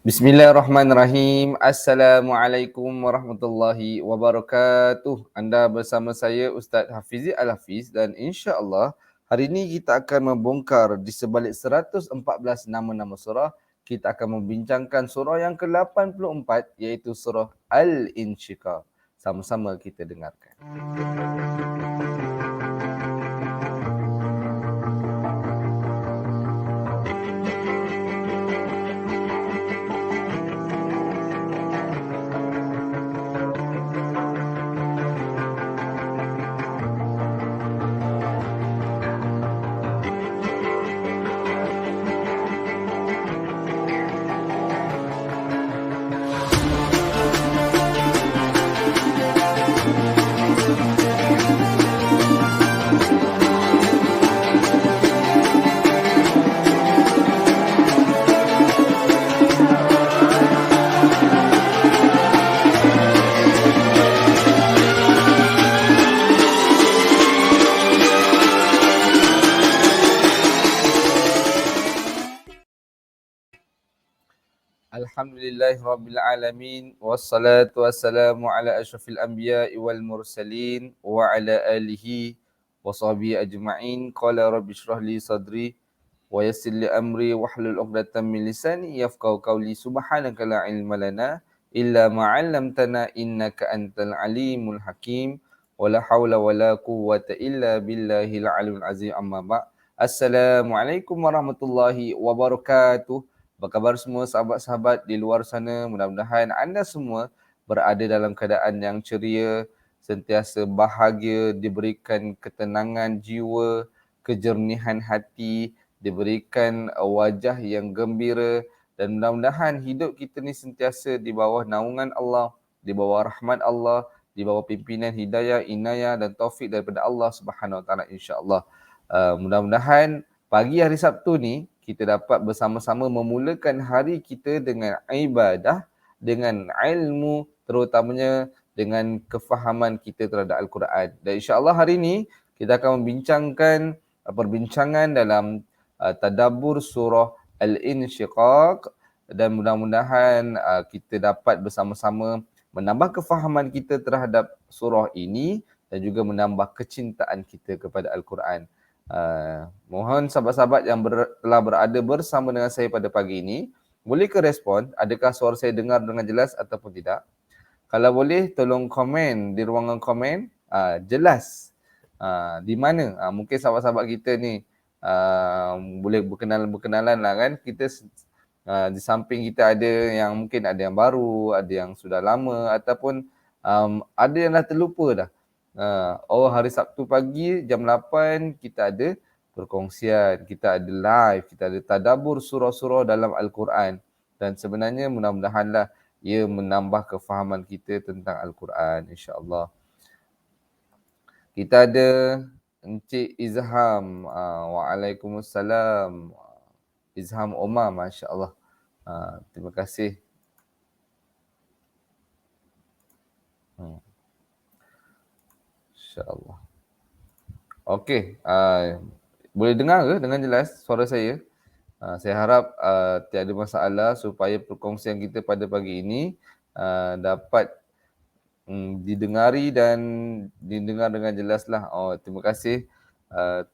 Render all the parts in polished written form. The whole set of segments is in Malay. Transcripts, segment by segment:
Bismillahirrahmanirrahim. Assalamualaikum warahmatullahi wabarakatuh. Anda bersama saya Ustaz Hafizi Al-Hafiz dan insya-Allah hari ini kita akan membongkar di sebalik 114 nama-nama surah, kita akan membincangkan surah yang ke-84 iaitu surah Al-Insyiqaq. Sama-sama kita dengarkan. Alhamdulillahirrabbilalamin. Wassalatu wassalamu ala ashrafil anbiya'i wal mursalin wa ala alihi wa sahbihi ajma'in. Qala rabbi shrah li sadri wa yassir li amri wahlul 'uqdatam min lisani yafqahu qawli. Subhanaka la ilma lana illa ma 'allamtana innaka antal alimul hakim. Wa la haula wa la quwwata illa billahil aliyyil azim. Amma ba'. Assalamualaikum warahmatullahi wabarakatuh. Apa khabar semua sahabat-sahabat di luar sana? Mudah-mudahan anda semua berada dalam keadaan yang ceria, sentiasa bahagia, diberikan ketenangan jiwa, kejernihan hati, diberikan wajah yang gembira dan mudah-mudahan hidup kita ni sentiasa di bawah naungan Allah, di bawah rahmat Allah, di bawah pimpinan hidayah, inayah dan taufik daripada Allah Subhanahu Wa Taala insya-Allah. Mudah-mudahan pagi hari Sabtu ni kita dapat bersama-sama memulakan hari kita dengan ibadah, dengan ilmu, terutamanya dengan kefahaman kita terhadap Al-Quran. Dan insya-Allah hari ini kita akan membincangkan perbincangan dalam tadabbur surah Al-Insyiqaq dan mudah-mudahan kita dapat bersama-sama menambah kefahaman kita terhadap surah ini dan juga menambah kecintaan kita kepada Al-Quran. Mohon sahabat-sahabat yang telah berada bersama dengan saya pada pagi ini, boleh ke respon adakah suara saya dengar dengan jelas ataupun tidak? Kalau boleh tolong komen di ruangan komen jelas di mana. Mungkin sahabat-sahabat kita ni boleh berkenalan lah kan. Kita di samping kita ada yang mungkin ada yang baru, ada yang sudah lama ataupun ada yang dah terlupa dah. Hari Sabtu pagi jam 8 kita ada perkongsian, kita ada live, kita ada tadabbur surah-surah dalam Al-Quran. Dan sebenarnya mudah-mudahanlah ia menambah kefahaman kita tentang Al-Quran insya-Allah. Kita ada Encik Izham. Waalaikumsalam. Izham Omar, masya-Allah. Terima kasih. InsyaAllah. Okey, boleh dengar ke dengan jelas suara saya? Saya harap tiada masalah supaya perkongsian kita pada pagi ini dapat didengari dan didengar dengan jelaslah. Terima kasih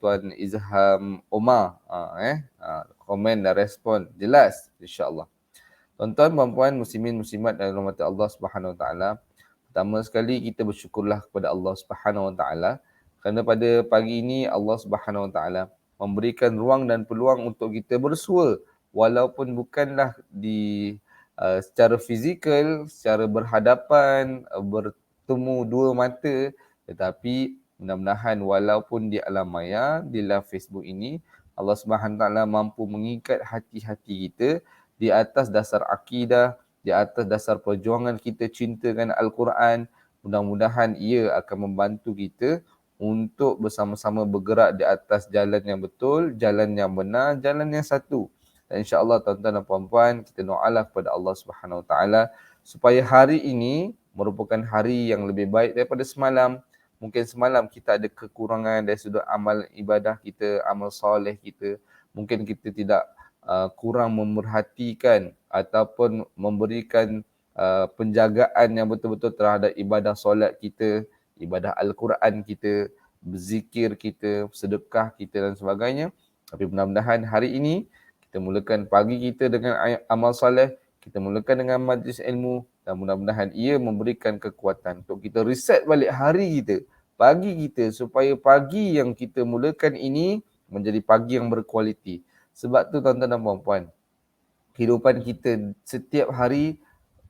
Tuan Izham Omar. Komen dan respon jelas insya-Allah. Tuan-tuan, puan-puan, muslimin, muslimat dan rahmati Allah Subhanahu Wa Taala. Pertama sekali kita bersyukurlah kepada Allah Subhanahu Wa Taala kerana pada pagi ini Allah Subhanahu Wa Taala memberikan ruang dan peluang untuk kita bersua walaupun bukanlah di secara fizikal, secara berhadapan, bertemu dua mata, tetapi mudah-mudahan walaupun di alam maya, di live Facebook ini, Allah Subhanahu Wa Taala mampu mengikat hati-hati kita di atas dasar akidah, di atas dasar perjuangan kita cintakan Al-Quran. Mudah-mudahan ia akan membantu kita untuk bersama-sama bergerak di atas jalan yang betul, jalan yang benar, jalan yang satu. Dan insya-Allah tuan-tuan dan puan-puan, kita doalah kepada Allah Subhanahu Wa Taala supaya hari ini merupakan hari yang lebih baik daripada semalam. Mungkin semalam kita ada kekurangan dari sudut amal ibadah kita, amal soleh kita. Mungkin kita tidak kurang memerhatikan ataupun memberikan penjagaan yang betul-betul terhadap ibadah solat kita, ibadah Al-Quran kita, berzikir kita, sedekah kita dan sebagainya. Tapi mudah-mudahan hari ini kita mulakan pagi kita dengan amal soleh, kita mulakan dengan majlis ilmu dan mudah-mudahan ia memberikan kekuatan untuk kita reset balik hari kita, pagi kita, supaya pagi yang kita mulakan ini menjadi pagi yang berkualiti. Sebab tu tuan-tuan dan puan-puan, kehidupan kita setiap hari,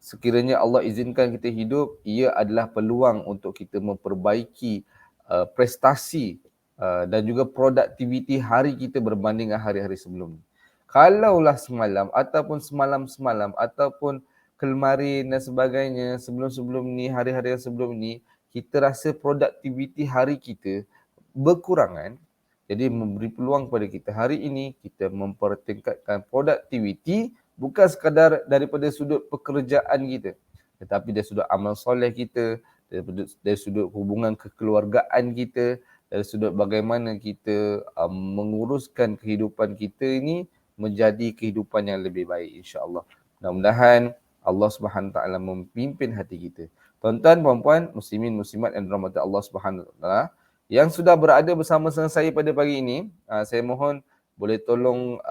sekiranya Allah izinkan kita hidup, ia adalah peluang untuk kita memperbaiki prestasi dan juga produktiviti hari kita berbanding dengan hari-hari sebelum ni. Kalaulah semalam ataupun semalam-semalam ataupun kemarin dan sebagainya, sebelum-sebelum ni, hari-hari yang sebelum ni, kita rasa produktiviti hari kita berkurangan, jadi memberi peluang kepada kita hari ini, kita mempertingkatkan produktiviti bukan sekadar daripada sudut pekerjaan kita, tetapi dari sudut amal soleh kita, dari sudut hubungan kekeluargaan kita, dari sudut bagaimana kita menguruskan kehidupan kita ini menjadi kehidupan yang lebih baik, insya-Allah. Mudah-mudahan Allah Subhanahu Wa Taala memimpin hati kita. Tuan-tuan, puan-puan, muslimin, muslimat yang dirahmati Allah Subhanahu Wa Taala, yang sudah berada bersama saya pada pagi ini, saya mohon boleh tolong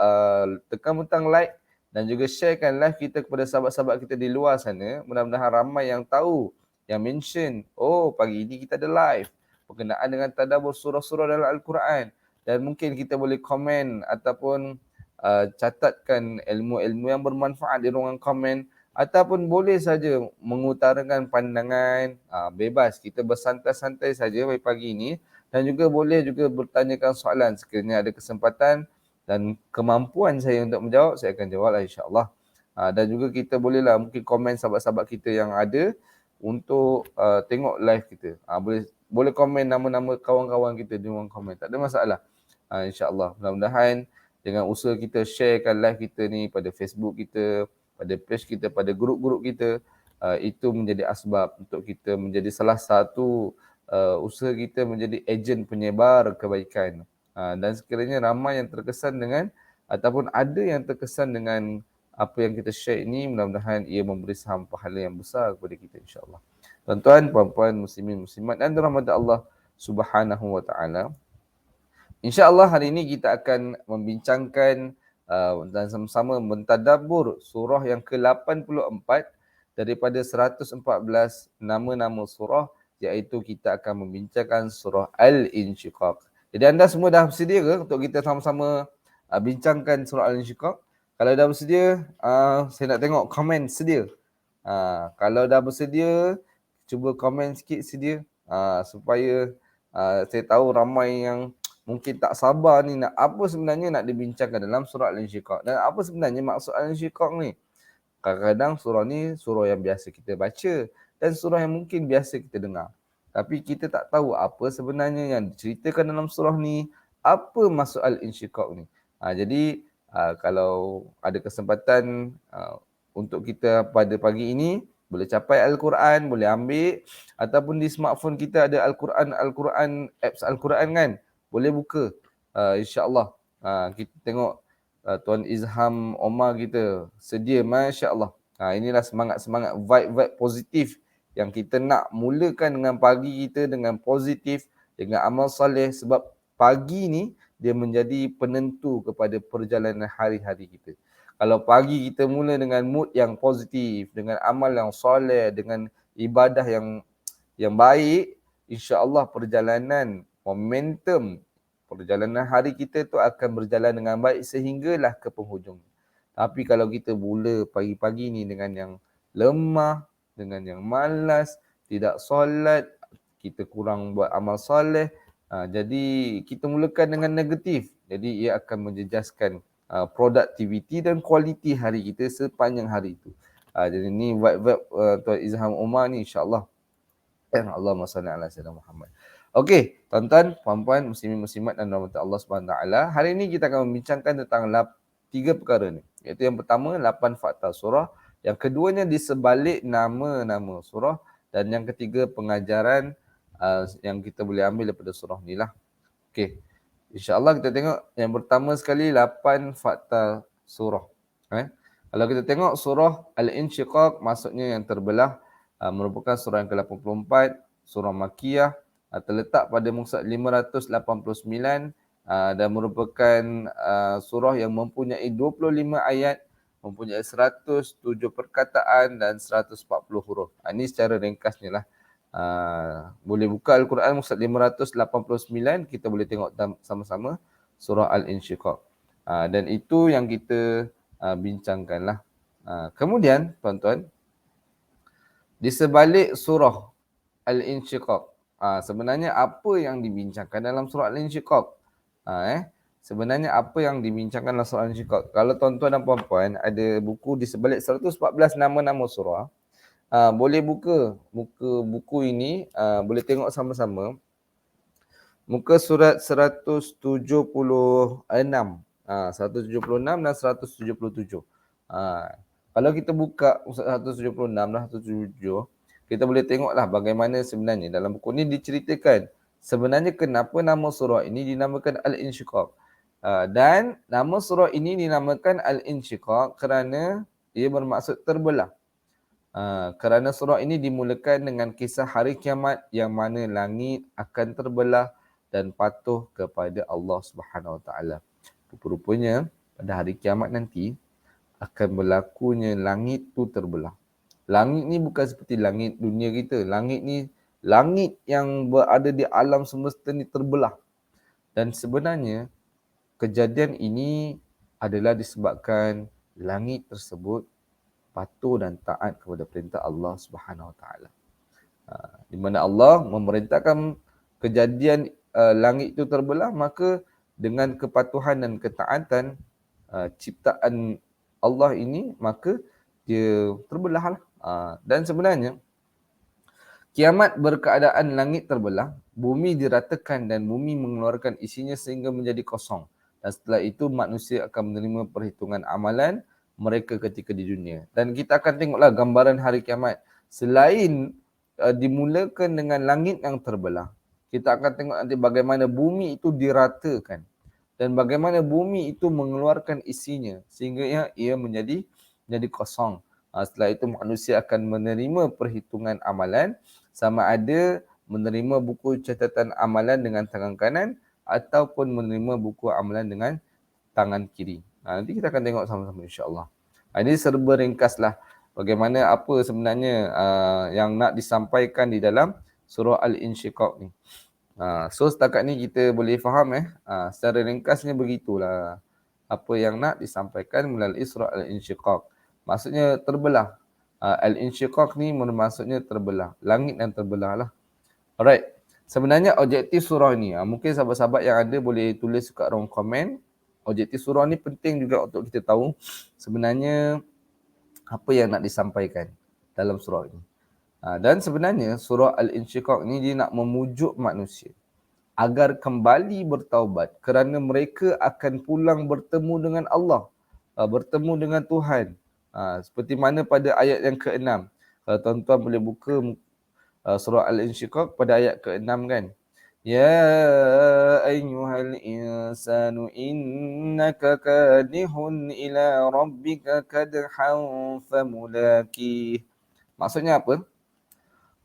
tekan butang like dan juga sharekan live kita kepada sahabat-sahabat kita di luar sana. Mudah-mudahan ramai yang tahu, yang mention, oh pagi ini kita ada live berkenaan dengan tadabbur surah-surah dalam Al-Quran. Dan mungkin kita boleh komen ataupun catatkan ilmu-ilmu yang bermanfaat di ruangan komen, ataupun boleh saja mengutarakan pandangan, bebas, kita bersantai-santai saja pagi ini, dan juga boleh juga bertanyakan soalan sekiranya ada kesempatan dan kemampuan saya untuk menjawab, saya akan jawab lah, insya-Allah. Dan juga kita bolehlah mungkin komen sahabat-sahabat kita yang ada untuk tengok live kita. Boleh komen nama-nama kawan-kawan kita di ruang komen, tak ada masalah. Insya-Allah. Mudah-mudahan dengan usaha kita sharekan live kita ni pada Facebook kita, pada page kita, pada grup-grup kita, itu menjadi asbab untuk kita menjadi salah satu usaha kita menjadi ejen penyebar kebaikan. Dan sekiranya ramai yang terkesan dengan ataupun ada yang terkesan dengan apa yang kita share ini, mudah-mudahan ia memberi saham pahala yang besar kepada kita, insya-Allah. Tuan-tuan, puan-puan, muslimin, muslimat dan dirahmati Allah Subhanahu Wa Taala, insya-Allah hari ini kita akan membincangkan dan sama-sama mentadabbur surah yang ke-84 daripada 114 nama-nama surah, iaitu kita akan membincangkan surah Al-Insyiqaq. Jadi anda semua dah bersedia ke untuk kita sama-sama bincangkan surah Al-Insyiqaq? Kalau dah bersedia, saya nak tengok komen sedia. Kalau dah bersedia, cuba komen sikit sedia, supaya saya tahu ramai yang mungkin tak sabar ni nak apa sebenarnya nak dibincangkan dalam surah Al-Insyiqaq. Dan apa sebenarnya maksud Al-Insyiqaq ni? Kadang-kadang surah ni surah yang biasa kita baca dan surah yang mungkin biasa kita dengar. Tapi kita tak tahu apa sebenarnya yang diceritakan dalam surah ni, apa maksud Al-Insyiqaq ni. Jadi kalau ada kesempatan untuk kita pada pagi ini, boleh capai Al-Quran, boleh ambil, ataupun di smartphone kita ada Al-Quran, apps Al-Quran kan, boleh buka. InsyaAllah kita tengok Tuan Izham Omar kita sedia, Masya Allah. Inilah semangat-semangat, vibe-vibe positif yang kita nak mulakan dengan pagi kita dengan positif, dengan amal soleh, sebab pagi ni dia menjadi penentu kepada perjalanan hari-hari kita. Kalau pagi kita mula dengan mood yang positif, dengan amal yang soleh, dengan ibadah yang baik, insya-Allah perjalanan, momentum perjalanan hari kita tu akan berjalan dengan baik sehinggalah ke penghujung. Tapi kalau kita mula pagi-pagi ni dengan yang lemah, dengan yang malas, tidak solat, kita kurang buat amal soleh, jadi kita mulakan dengan negatif. Jadi ia akan menjejaskan produktiviti dan kualiti hari kita sepanjang hari itu. Jadi ni vibe Tuan Izham Umar ni, insya-Allah. Allahumma salli ala sayyidina Muhammad. Okey, tuan-tuan, puan-puan, muslimin, muslimat dan rahmat Allah Subhanahu taala. Hari ini kita akan membincangkan tentang 3 perkara ni. Iaitu yang pertama 8 fakta surah, yang keduanya di sebalik nama-nama surah, dan yang ketiga pengajaran yang kita boleh ambil daripada surah ni lah. Okey. InsyaAllah kita tengok yang pertama sekali 8 fakta surah. Kalau kita tengok surah Al-Insyiqaq, maksudnya yang terbelah, merupakan surah yang ke-84, surah Makkiyah, terletak pada muka 589 dan merupakan surah yang mempunyai 25 ayat, mempunyai 107 perkataan dan 140 huruf. Ini secara ringkasnya lah. Boleh buka Al-Quran muka 589, kita boleh tengok sama-sama surah Al-Insyiqaq. Dan itu yang kita bincangkanlah. Kemudian tuan-tuan, di sebalik surah Al-Insyiqaq, sebenarnya apa yang dibincangkan dalam surah Al-Insyiqaq? Sebenarnya apa yang dibincangkan dalam surah Al-Insyiqaq? Kalau tuan-tuan dan puan-puan ada buku di sebalik 114 nama-nama surah, boleh buka buku ini, boleh tengok sama-sama. Muka surat 176. 176 dan 177. Kalau kita buka surat 176 dan 177, kita boleh tengoklah bagaimana sebenarnya dalam buku ini diceritakan sebenarnya kenapa nama surah ini dinamakan Al-Insyiqaq. Dan nama surah ini dinamakan Al-Insyiqaq kerana ia bermaksud terbelah. Kerana surah ini dimulakan dengan kisah hari kiamat yang mana langit akan terbelah dan patuh kepada Allah Subhanahu Wa Taala. Rupa-rupanya pada hari kiamat nanti akan berlakunya langit tu terbelah. Langit ni bukan seperti langit dunia kita. Langit ni langit yang berada di alam semesta ni terbelah. Dan sebenarnya kejadian ini adalah disebabkan langit tersebut patuh dan taat kepada perintah Allah Subhanahu Wa Taala. Di mana Allah memerintahkan kejadian langit itu terbelah, maka dengan kepatuhan dan ketaatan ciptaan Allah ini, maka dia terbelahlah. Dan sebenarnya kiamat berkeadaan langit terbelah, bumi diratakan dan bumi mengeluarkan isinya sehingga menjadi kosong. Dan setelah itu manusia akan menerima perhitungan amalan mereka ketika di dunia. Dan kita akan tengoklah gambaran hari kiamat. Selain dimulakan dengan langit yang terbelah, kita akan tengok nanti bagaimana bumi itu diratakan dan bagaimana bumi itu mengeluarkan isinya sehingga ia menjadi kosong. Setelah itu manusia akan menerima perhitungan amalan, sama ada menerima buku catatan amalan dengan tangan kanan ataupun menerima buku amalan dengan tangan kiri. Nanti kita akan tengok sama-sama insya-Allah. Ini serba ringkaslah bagaimana apa sebenarnya yang nak disampaikan di dalam surah Al-Insyiqaq ni. So setakat ni kita boleh faham secara ringkasnya begitulah apa yang nak disampaikan melalui surah Al-Insyiqaq. Maksudnya terbelah. Al-Insyiqaq ni maksudnya terbelah. Langit yang terbelah lah. Alright. Sebenarnya objektif surah ni, mungkin sahabat-sahabat yang ada boleh tulis kat ruang komen. Objektif surah ni penting juga untuk kita tahu sebenarnya apa yang nak disampaikan dalam surah ini. Dan sebenarnya surah Al-Insyiqaq ni dia nak memujuk manusia agar kembali bertaubat kerana mereka akan pulang bertemu dengan Allah, bertemu dengan Tuhan. Seperti mana pada ayat yang ke-6. Kalau tuan-tuan boleh buka surah Al-Insyiqaq pada ayat ke-6 kan. Ya ayyuhal insanu innaka kadihun ila rabbika kadhan famulaqih. Maksudnya apa?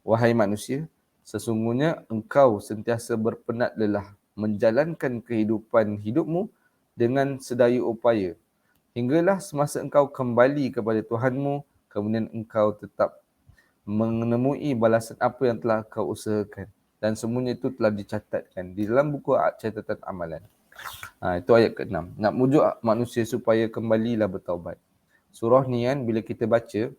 Wahai manusia, sesungguhnya engkau sentiasa berpenat lelah menjalankan kehidupan hidupmu dengan sedaya upaya. Hinggalah semasa engkau kembali kepada Tuhanmu, kemudian engkau tetap menemui balasan apa yang telah kau usahakan. Dan semuanya itu telah dicatatkan di dalam buku catatan amalan. Itu ayat ke-6. Nak mujuk manusia supaya kembalilah bertaubat. Surah ni kan bila kita baca,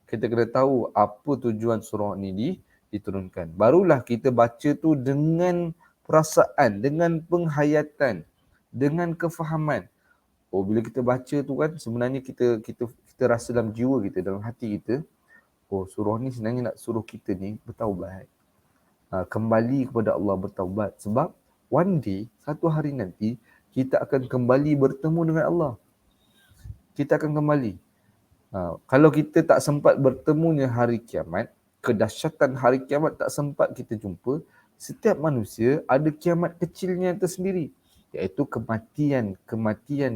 kita kena tahu apa tujuan surah ni diturunkan. Barulah kita baca tu dengan perasaan, dengan penghayatan, dengan kefahaman. Bila kita baca tu kan sebenarnya kita rasa dalam jiwa kita, dalam hati kita, surah ni sebenarnya nak suruh kita ni bertaubat. Kembali kepada Allah, bertaubat. Sebab one day, satu hari nanti, kita akan kembali bertemu dengan Allah. Kita akan kembali. Kalau kita tak sempat bertemunya hari kiamat, kedahsyatan hari kiamat tak sempat kita jumpa, setiap manusia ada kiamat kecilnya tersendiri, iaitu kematian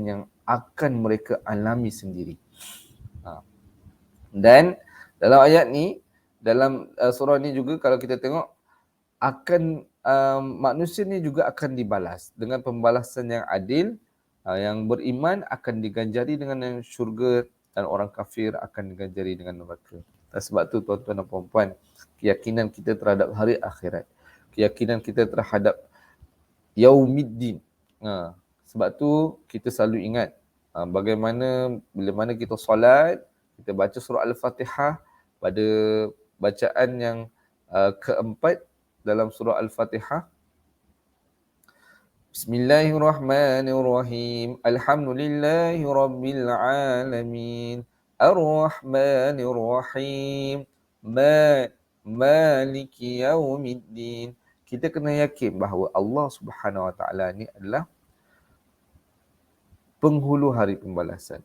yang akan mereka alami sendiri. Dan dalam ayat ni, dalam surah ni juga kalau kita tengok, akan manusia ni juga akan dibalas dengan pembalasan yang adil. Yang beriman akan diganjari dengan yang syurga dan orang kafir akan diganjari dengan neraka. Dan sebab tu tuan-tuan dan puan-puan, keyakinan kita terhadap hari akhirat, keyakinan kita terhadap Yaumiddin. Sebab tu kita selalu ingat bagaimana bila mana kita solat, kita baca surah Al-Fatihah pada bacaan yang keempat dalam surah Al-Fatihah. Bismillahirrahmanirrahim. Alhamdulillahi rabbil alamin. Ar-Rahmanir-Rahim. Maliki yaumiddin. Kita kena yakin bahawa Allah Subhanahu Wa Taala ni adalah penghulu hari pembalasan.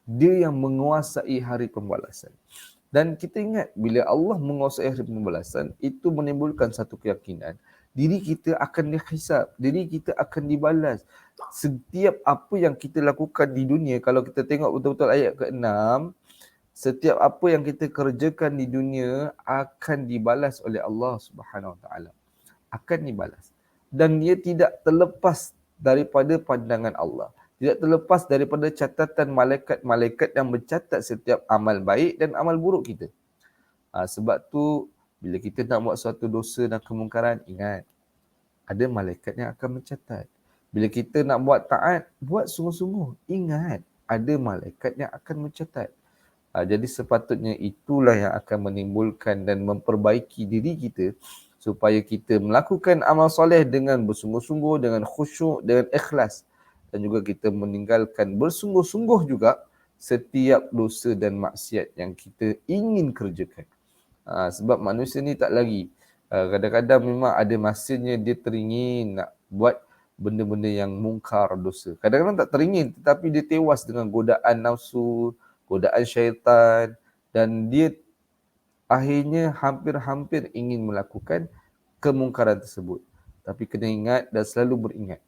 Dia yang menguasai hari pembalasan. Dan kita ingat bila Allah menguasai hari pembalasan, itu menimbulkan satu keyakinan. Diri kita akan dihisab, diri kita akan dibalas. Setiap apa yang kita lakukan di dunia, kalau kita tengok betul-betul ayat ke-6, setiap apa yang kita kerjakan di dunia akan dibalas oleh Allah Subhanahu Wa Taala. Akan dibalas. Dan dia tidak terlepas daripada pandangan Allah. Tidak terlepas daripada catatan malaikat-malaikat yang mencatat setiap amal baik dan amal buruk kita. Sebab tu, bila kita nak buat suatu dosa dan kemungkaran, ingat, ada malaikat yang akan mencatat. Bila kita nak buat taat, buat sungguh-sungguh. Ingat, ada malaikat yang akan mencatat. Jadi sepatutnya itulah yang akan menimbulkan dan memperbaiki diri kita supaya kita melakukan amal soleh dengan bersungguh-sungguh, dengan khusyuk, dengan ikhlas. Dan juga kita meninggalkan bersungguh-sungguh juga setiap dosa dan maksiat yang kita ingin kerjakan. Sebab manusia ni tak lagi. Kadang-kadang memang ada masanya dia teringin nak buat benda-benda yang mungkar, dosa. Kadang-kadang tak teringin tetapi dia tewas dengan godaan nafsu, godaan syaitan, dan dia akhirnya hampir-hampir ingin melakukan kemungkaran tersebut. Tapi kena ingat dan selalu beringat.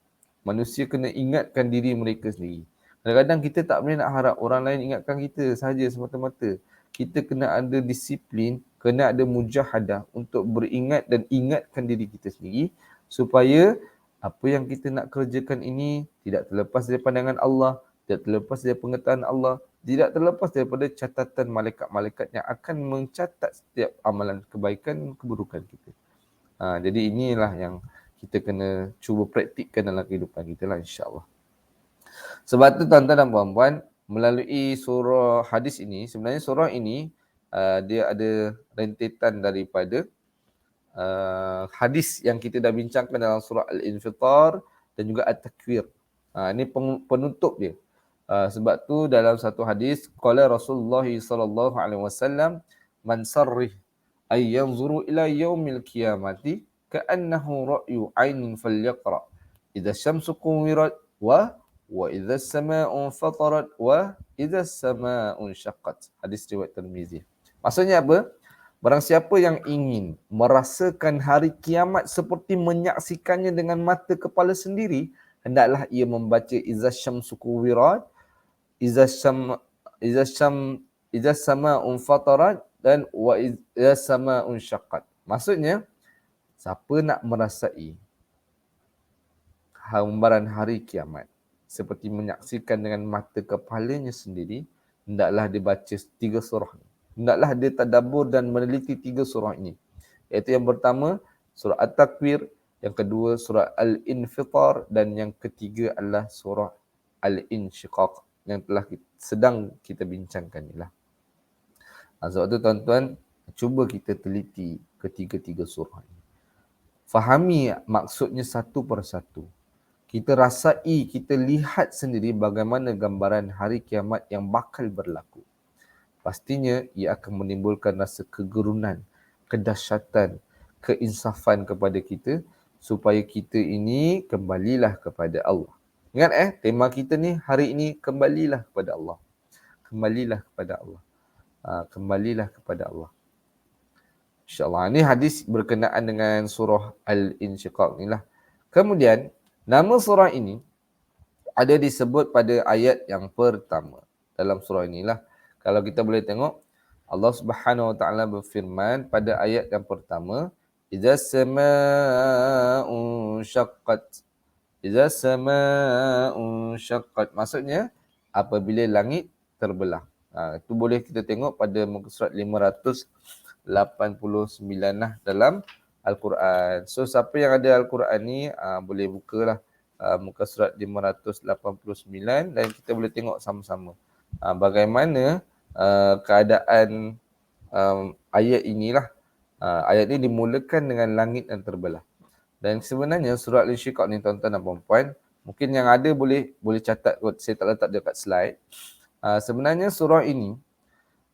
Manusia kena ingatkan diri mereka sendiri. Kadang-kadang kita tak boleh nak harap orang lain ingatkan kita sahaja semata-mata. Kita kena ada disiplin, kena ada mujahadah untuk beringat dan ingatkan diri kita sendiri supaya apa yang kita nak kerjakan ini tidak terlepas dari pandangan Allah, tidak terlepas dari pengetahuan Allah, tidak terlepas daripada catatan malaikat-malaikat yang akan mencatat setiap amalan kebaikan dan keburukan kita. Jadi inilah yang kita kena cuba praktikkan dalam kehidupan kita lah, insya-Allah. Sebab tu tuan-tuan dan puan-puan, melalui surah hadis ini, sebenarnya surah ini dia ada rentetan daripada hadis yang kita dah bincangkan dalam surah Al-Infitar dan juga At-Takwir. Ini penutup dia. Sebab tu dalam satu hadis, qala Rasulullah sallallahu alaihi wasallam, man sarrih ay yanzuru ila yaumil qiyamati ka'annahu ra'yu 'ainin falyaqra idza syamsu kuwirat wa idza as-samaa'u fatarat wa idza as-samaa'u syaqqat. Hadis riwayat Tirmizi. Maksudnya apa? Barang siapa yang ingin merasakan hari kiamat seperti menyaksikannya dengan mata kepala sendiri, hendaklah ia membaca idza syamsu kuwirat, idza as-samaa'u fatarat dan wa idza as-samaa'u syaqqat. Maksudnya, siapa nak merasai gambaran hari kiamat seperti menyaksikan dengan mata kepalanya sendiri, hendaklah dibaca 3 surah ini. Hendaklah dia tadabbur dan meneliti 3 surah ini. Iaitu yang pertama, surah At-Takwir, yang kedua surah Al-Infitar, dan yang ketiga adalah surah Al-Insyiqaq yang telah sedang kita bincangkan inilah. Sebab tu tuan-tuan, cuba kita teliti ketiga-tiga surah ini. Fahami maksudnya satu persatu. Kita rasai, kita lihat sendiri bagaimana gambaran hari kiamat yang bakal berlaku. Pastinya ia akan menimbulkan rasa kegerunan, kedahsyatan, keinsafan kepada kita supaya kita ini kembalilah kepada Allah. Ingat tema kita ni hari ini, kembalilah kepada Allah. Kembalilah kepada Allah. Kembalilah kepada Allah. InsyaAllah. Ini hadis berkenaan dengan surah Al-Insyiqaq inilah. Kemudian, nama surah ini ada disebut pada ayat yang pertama dalam surah inilah. Kalau kita boleh tengok, Allah Subhanahu Wa Taala berfirman pada ayat yang pertama, "Idza samaa'un syaqqat." Idza samaa'un syaqqat. Maksudnya apabila langit terbelah. Itu boleh kita tengok pada muka surat 589 lah dalam Al-Quran. So siapa yang ada Al-Quran ni boleh bukalah muka surat 589 dan kita boleh tengok sama-sama bagaimana keadaan ayat inilah. Ayat ini dimulakan dengan langit yang terbelah. Dan sebenarnya surah Al-Insyiqaq ni tuan-tuan dan puan-puan, mungkin yang ada boleh catat kot, saya tak letak dekat slide. Sebenarnya surah ini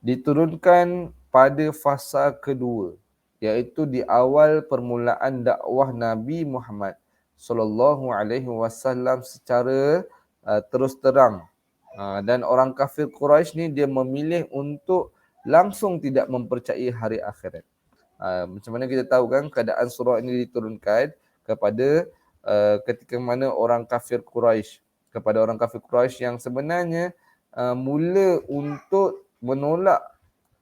diturunkan pada fasa kedua, iaitu di awal permulaan dakwah Nabi Muhammad sallallahu alaihi wasallam secara terus terang. Dan orang kafir Quraisy ni dia memilih untuk langsung tidak mempercayai hari akhirat. Macam mana kita tahu kan keadaan surah ini diturunkan kepada ketika mana orang kafir Quraisy, kepada orang kafir Quraisy yang sebenarnya mula untuk menolak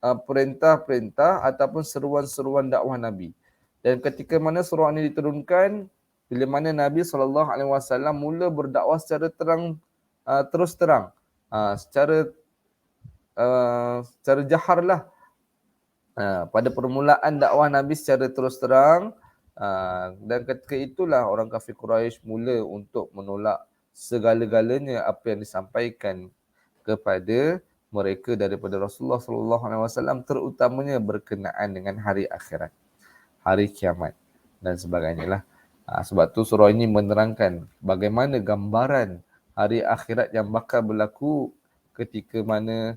perintah-perintah ataupun seruan-seruan dakwah Nabi. Dan ketika mana surah ini diturunkan, bila mana Nabi SAW mula berdakwah secara terus terang, secara jahar lah. Pada permulaan dakwah Nabi secara terus terang, dan ketika itulah orang kafir Quraisy mula untuk menolak segala-galanya apa yang disampaikan kepada mereka daripada Rasulullah SAW, terutamanya berkenaan dengan hari akhirat, hari kiamat dan sebagainya lah. Sebab tu surah ini menerangkan bagaimana gambaran hari akhirat yang bakal berlaku ketika mana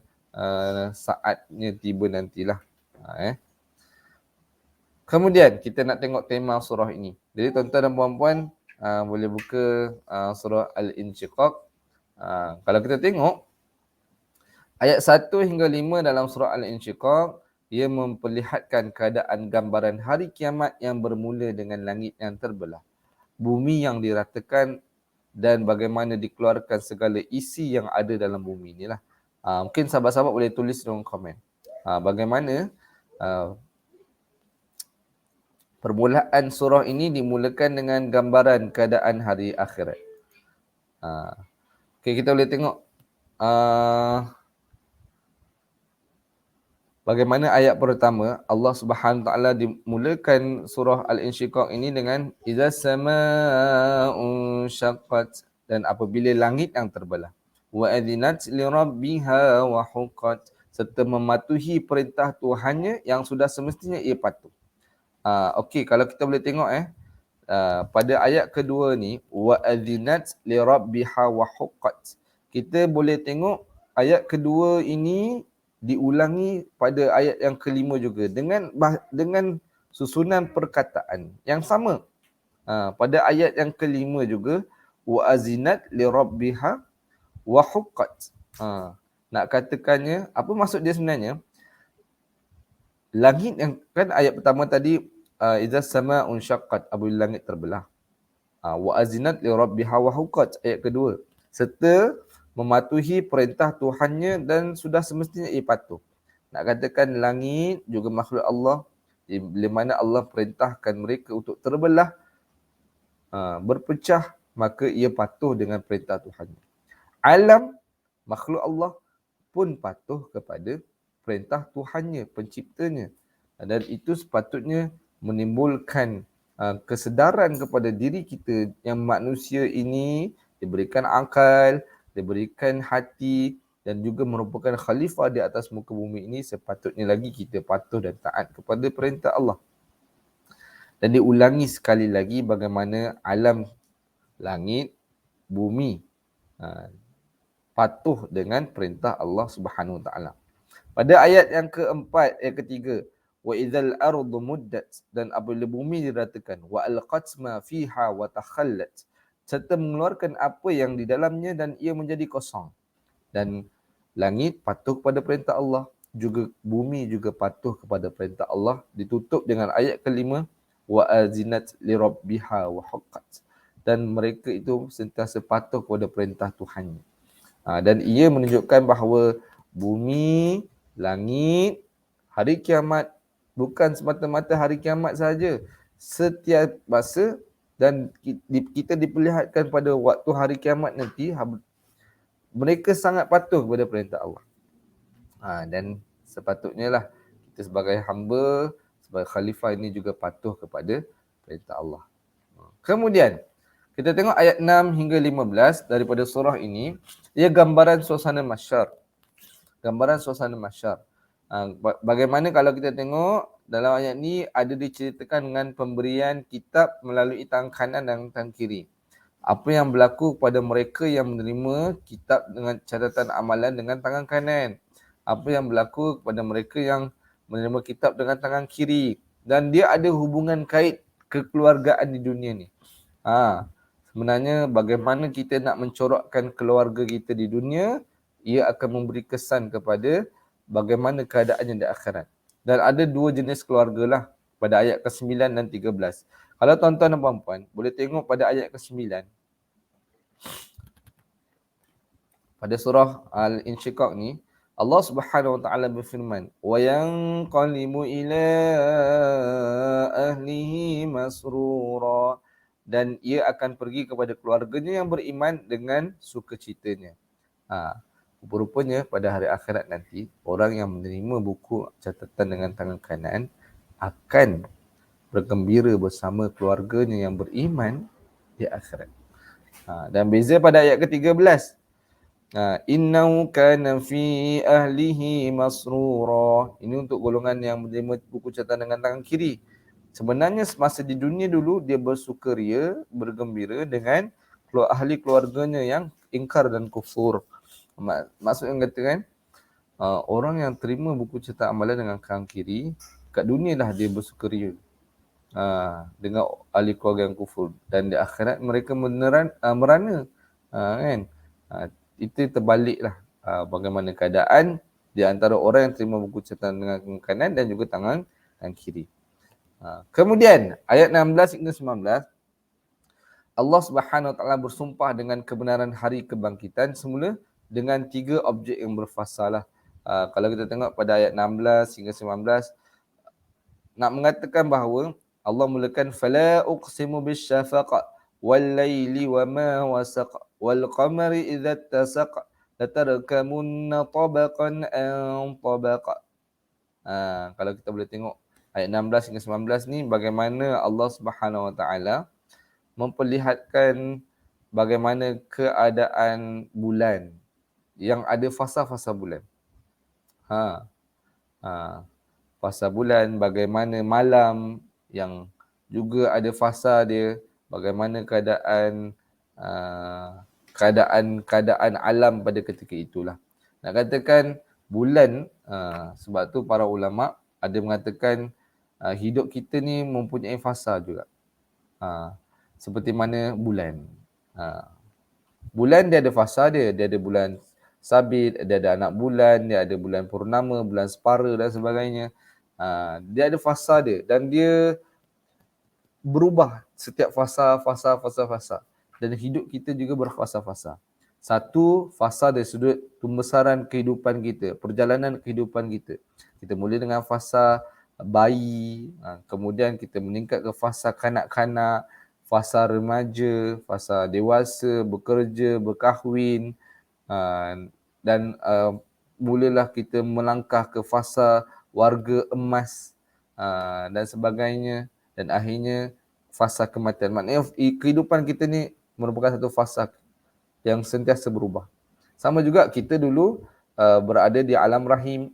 saatnya tiba nantilah. Kemudian kita nak tengok tema surah ini. Jadi tuan-tuan dan puan-puan boleh buka surah Al-Insyiqaq. Kalau kita tengok ayat 1 hingga 5 dalam surah Al-Insyiqaq, ia memperlihatkan keadaan gambaran hari kiamat yang bermula dengan langit yang terbelah, bumi yang diratakan dan bagaimana dikeluarkan segala isi yang ada dalam bumi inilah. Mungkin sahabat-sahabat boleh tulis dalam komen. Bagaimana permulaan surah ini dimulakan dengan gambaran keadaan hari akhirat. Okay, kita boleh tengok bagaimana ayat pertama Allah Subhanahu Wa Taala dimulakan surah Al-Insyiqaq ini dengan idza samaa'un syaqqat, dan apabila langit yang terbelah, wa adzinat li rabbiha wa huqqat, serta mematuhi perintah Tuhannya yang sudah semestinya ia patuh. Okey, kalau kita boleh tengok pada ayat kedua ni, wa adzinat li rabbiha wa huqqat, kita boleh tengok ayat kedua ini diulangi pada ayat yang kelima juga dengan susunan perkataan yang sama. Pada ayat yang kelima juga, wa azinat li rabbiha wa huqqat. Nak katakannya, apa maksud dia sebenarnya? Langit yang kan ayat pertama tadi, idza samaa'un syaqqat, apabila langit terbelah. Wa azinat li rabbiha wa huqqat, ayat kedua, serta mematuhi perintah Tuhannya dan sudah semestinya ia patuh. Nak katakan langit juga makhluk Allah, bila mana Allah perintahkan mereka untuk terbelah, berpecah, maka ia patuh dengan perintah Tuhannya. Alam, makhluk Allah pun patuh kepada perintah Tuhannya, penciptanya. Dan itu sepatutnya menimbulkan kesedaran kepada diri kita yang manusia ini diberikan akal, diberikan hati dan juga merupakan khalifah di atas muka bumi ini. Sepatutnya lagi kita patuh dan taat kepada perintah Allah. Dan diulangi sekali lagi bagaimana alam langit, bumi patuh dengan perintah Allah Subhanahu Wa Taala. Pada ayat yang keempat, ayat ketiga, wa idzal ardu muddat, dan apabila bumi diratakan, wa alqat ma fiha wa takhallat, serta mengeluarkan apa yang di dalamnya dan ia menjadi kosong. Dan langit patuh kepada perintah Allah, juga bumi juga patuh kepada perintah Allah. Ditutup dengan ayat kelima, wa azinat li rabbiha wa huqqat, dan mereka itu sentiasa patuh kepada perintah Tuhan. Dan ia menunjukkan bahawa bumi, langit, hari kiamat bukan semata-mata hari kiamat sahaja. Setiap masa dan kita diperlihatkan pada waktu hari kiamat nanti, mereka sangat patuh kepada perintah Allah. Dan sepatutnya lah kita sebagai hamba, sebagai khalifah ini juga patuh kepada perintah Allah. Kemudian kita tengok ayat 6 hingga 15 daripada surah ini, ia gambaran suasana mahsyar. Gambaran suasana mahsyar. Bagaimana kalau kita tengok dalam ayat ni ada diceritakan dengan pemberian kitab melalui tangan kanan dan tangan kiri. Apa yang berlaku kepada mereka yang menerima kitab dengan catatan amalan dengan tangan kanan. Apa yang berlaku kepada mereka yang menerima kitab dengan tangan kiri. Dan dia ada hubungan kait kekeluargaan di dunia ni. Sebenarnya bagaimana kita nak mencorakkan keluarga kita di dunia, ia akan memberi kesan kepada bagaimana keadaannya di akhirat. Dan ada dua jenis keluarga lah pada ayat ke-9 dan 13. Kalau tuan-tuan dan puan-puan boleh tengok pada ayat ke-9. Pada surah Al-Insyiqaq ni, Allah Subhanahu wa taala berfirman, "Wa yanqalimu ila ahlihi masrura." Dan ia akan pergi kepada keluarganya yang beriman dengan sukacitanya. Rupanya pada hari akhirat nanti, orang yang menerima buku catatan dengan tangan kanan akan bergembira bersama keluarganya yang beriman di akhirat. Dan beza pada ayat ke-13. Innahu kana fi ahlihi masrura. Ini untuk golongan yang menerima buku catatan dengan tangan kiri. Sebenarnya semasa di dunia dulu dia bersukaria, bergembira dengan ahli keluarganya yang ingkar dan kufur. Maksudnya katakan orang yang terima buku catatan amalan dengan tangan kiri, kat dunia dah dia bersukaria dengan ahli keluarga yang kufur, dan di akhirat mereka merana, kan? Itu terbaliklah bagaimana keadaan di antara orang yang terima buku catatan dengan kanan dan juga tangan kiri. Kemudian ayat 16 hingga 19, Allah Subhanahu Wa Taala bersumpah dengan kebenaran hari kebangkitan semula dengan 3 objek yang berfasalah. Kalau kita tengok pada ayat 16 hingga 19, nak mengatakan bahawa Allah mulakan fala uqsimu bisyafaq wal laili wama wasaq wal qamari idza tasaq latarkamunna tabaqan an tabaq. Kalau kita boleh tengok ayat 16 hingga 19 ni, bagaimana Allah Subhanahu Wa Taala memperlihatkan bagaimana keadaan bulan yang ada fasa-fasa bulan. Fasa bulan, bagaimana malam yang juga ada fasa dia, bagaimana keadaan alam pada ketika itulah. Nak katakan bulan, sebab tu para ulama ada mengatakan hidup kita ni mempunyai fasa juga. Seperti mana bulan. Bulan dia ada fasa dia ada bulan sabit, dia ada anak bulan, dia ada bulan purnama, bulan separa dan sebagainya. Dia ada fasa dia dan dia berubah setiap fasa. Dan hidup kita juga berfasa-fasa. Satu, fasa dari sudut pembesaran kehidupan kita, perjalanan kehidupan kita. Kita mula dengan fasa bayi, kemudian kita meningkat ke fasa kanak-kanak, fasa remaja, fasa dewasa, bekerja, berkahwin, dan mulalah kita melangkah ke fasa warga emas dan sebagainya, dan akhirnya fasa kematian. Maknanya kehidupan kita ni merupakan satu fasa yang sentiasa berubah. Sama juga kita dulu berada di alam rahim,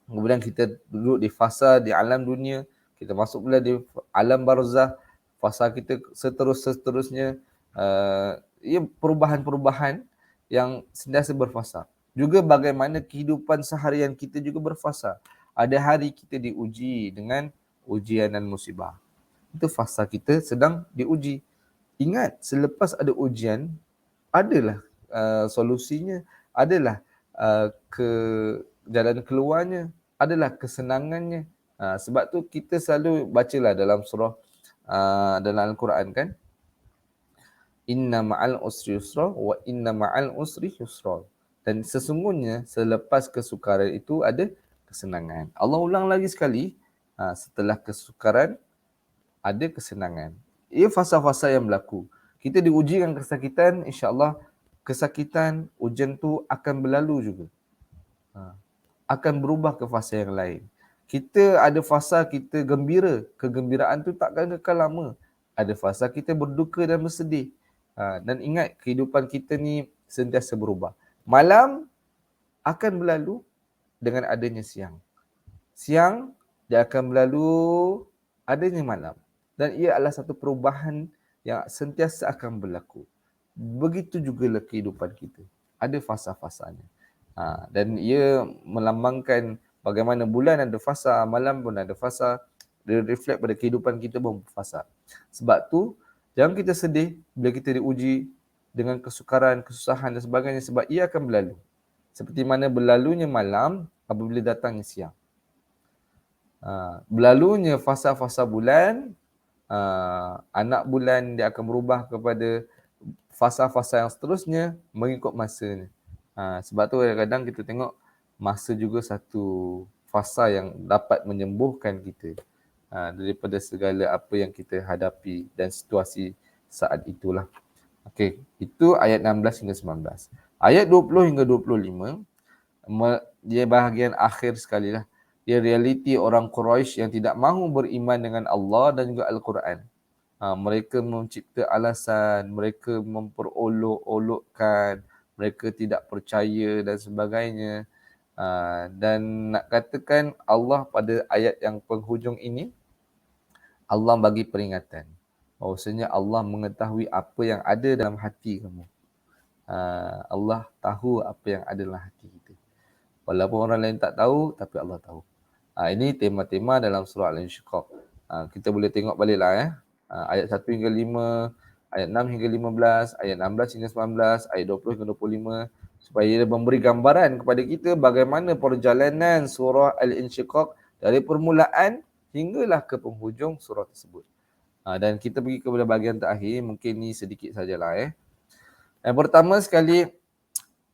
kemudian kita duduk di fasa di alam dunia, kita masuk pula di alam barzah, fasa kita seterusnya. Ia perubahan-perubahan yang sentiasa berfasa. Juga bagaimana kehidupan seharian kita juga berfasa. Ada hari kita diuji dengan ujian dan musibah. Itu fasa kita sedang diuji. Ingat, selepas ada ujian, adalah solusinya, adalah jalan keluarnya, adalah kesenangannya. Sebab tu kita selalu bacalah dalam surah dalam Al-Quran kan, Inna ma'al usri yusra wa inna ma'al usri yusra. Dan sesungguhnya selepas kesukaran itu ada kesenangan. Allah ulang lagi sekali, setelah kesukaran ada kesenangan. Ia fasa-fasa yang berlaku. Kita diuji dengan kesakitan, insya-Allah kesakitan, ujian tu akan berlalu juga. Akan berubah ke fasa yang lain. Kita ada fasa kita gembira, kegembiraan tu takkan kekal lama. Ada fasa kita berduka dan bersedih. Dan ingat kehidupan kita ni sentiasa berubah. Malam akan berlalu dengan adanya siang. Siang dia akan berlalu adanya malam. Dan ia adalah satu perubahan yang sentiasa akan berlaku. Begitu jugalah kehidupan kita. Ada fasa-fasanya. Dan ia melambangkan bagaimana bulan ada fasa, malam pun ada fasa. Dia reflect pada kehidupan kita pun berfasa. Sebab tu, jangan kita sedih bila kita diuji dengan kesukaran, kesusahan dan sebagainya sebab ia akan berlalu. Seperti mana berlalunya malam apabila datangnya siang. Berlalunya fasa-fasa bulan, anak bulan dia akan berubah kepada fasa-fasa yang seterusnya mengikut masanya. Sebab tu kadang-kadang kita tengok masa juga satu fasa yang dapat menyembuhkan kita daripada segala apa yang kita hadapi dan situasi saat itulah. Okey, itu ayat 16 hingga 19. Ayat 20 hingga 25, dia bahagian akhir sekali lah. Dia realiti orang Quraisy yang tidak mahu beriman dengan Allah dan juga Al-Quran. Mereka mencipta alasan, mereka memperolok-olokkan, mereka tidak percaya dan sebagainya. Dan nak katakan Allah pada ayat yang penghujung ini, Allah bagi peringatan. Bahawasanya Allah mengetahui apa yang ada dalam hati kamu. Allah tahu apa yang ada dalam hati kita. Walaupun orang lain tak tahu, tapi Allah tahu. Ini tema-tema dalam surah Al-Insyiqaq. Kita boleh tengok baliklah ayat 1 hingga 5, ayat 6 hingga 15, ayat 16 hingga 19, ayat 20 hingga 25 supaya ia memberi gambaran kepada kita bagaimana perjalanan surah Al-Insyiqaq dari permulaan hinggalah ke penghujung surah tersebut. Dan kita pergi kepada bahagian terakhir, mungkin ni sedikit sajalah. Yang pertama sekali,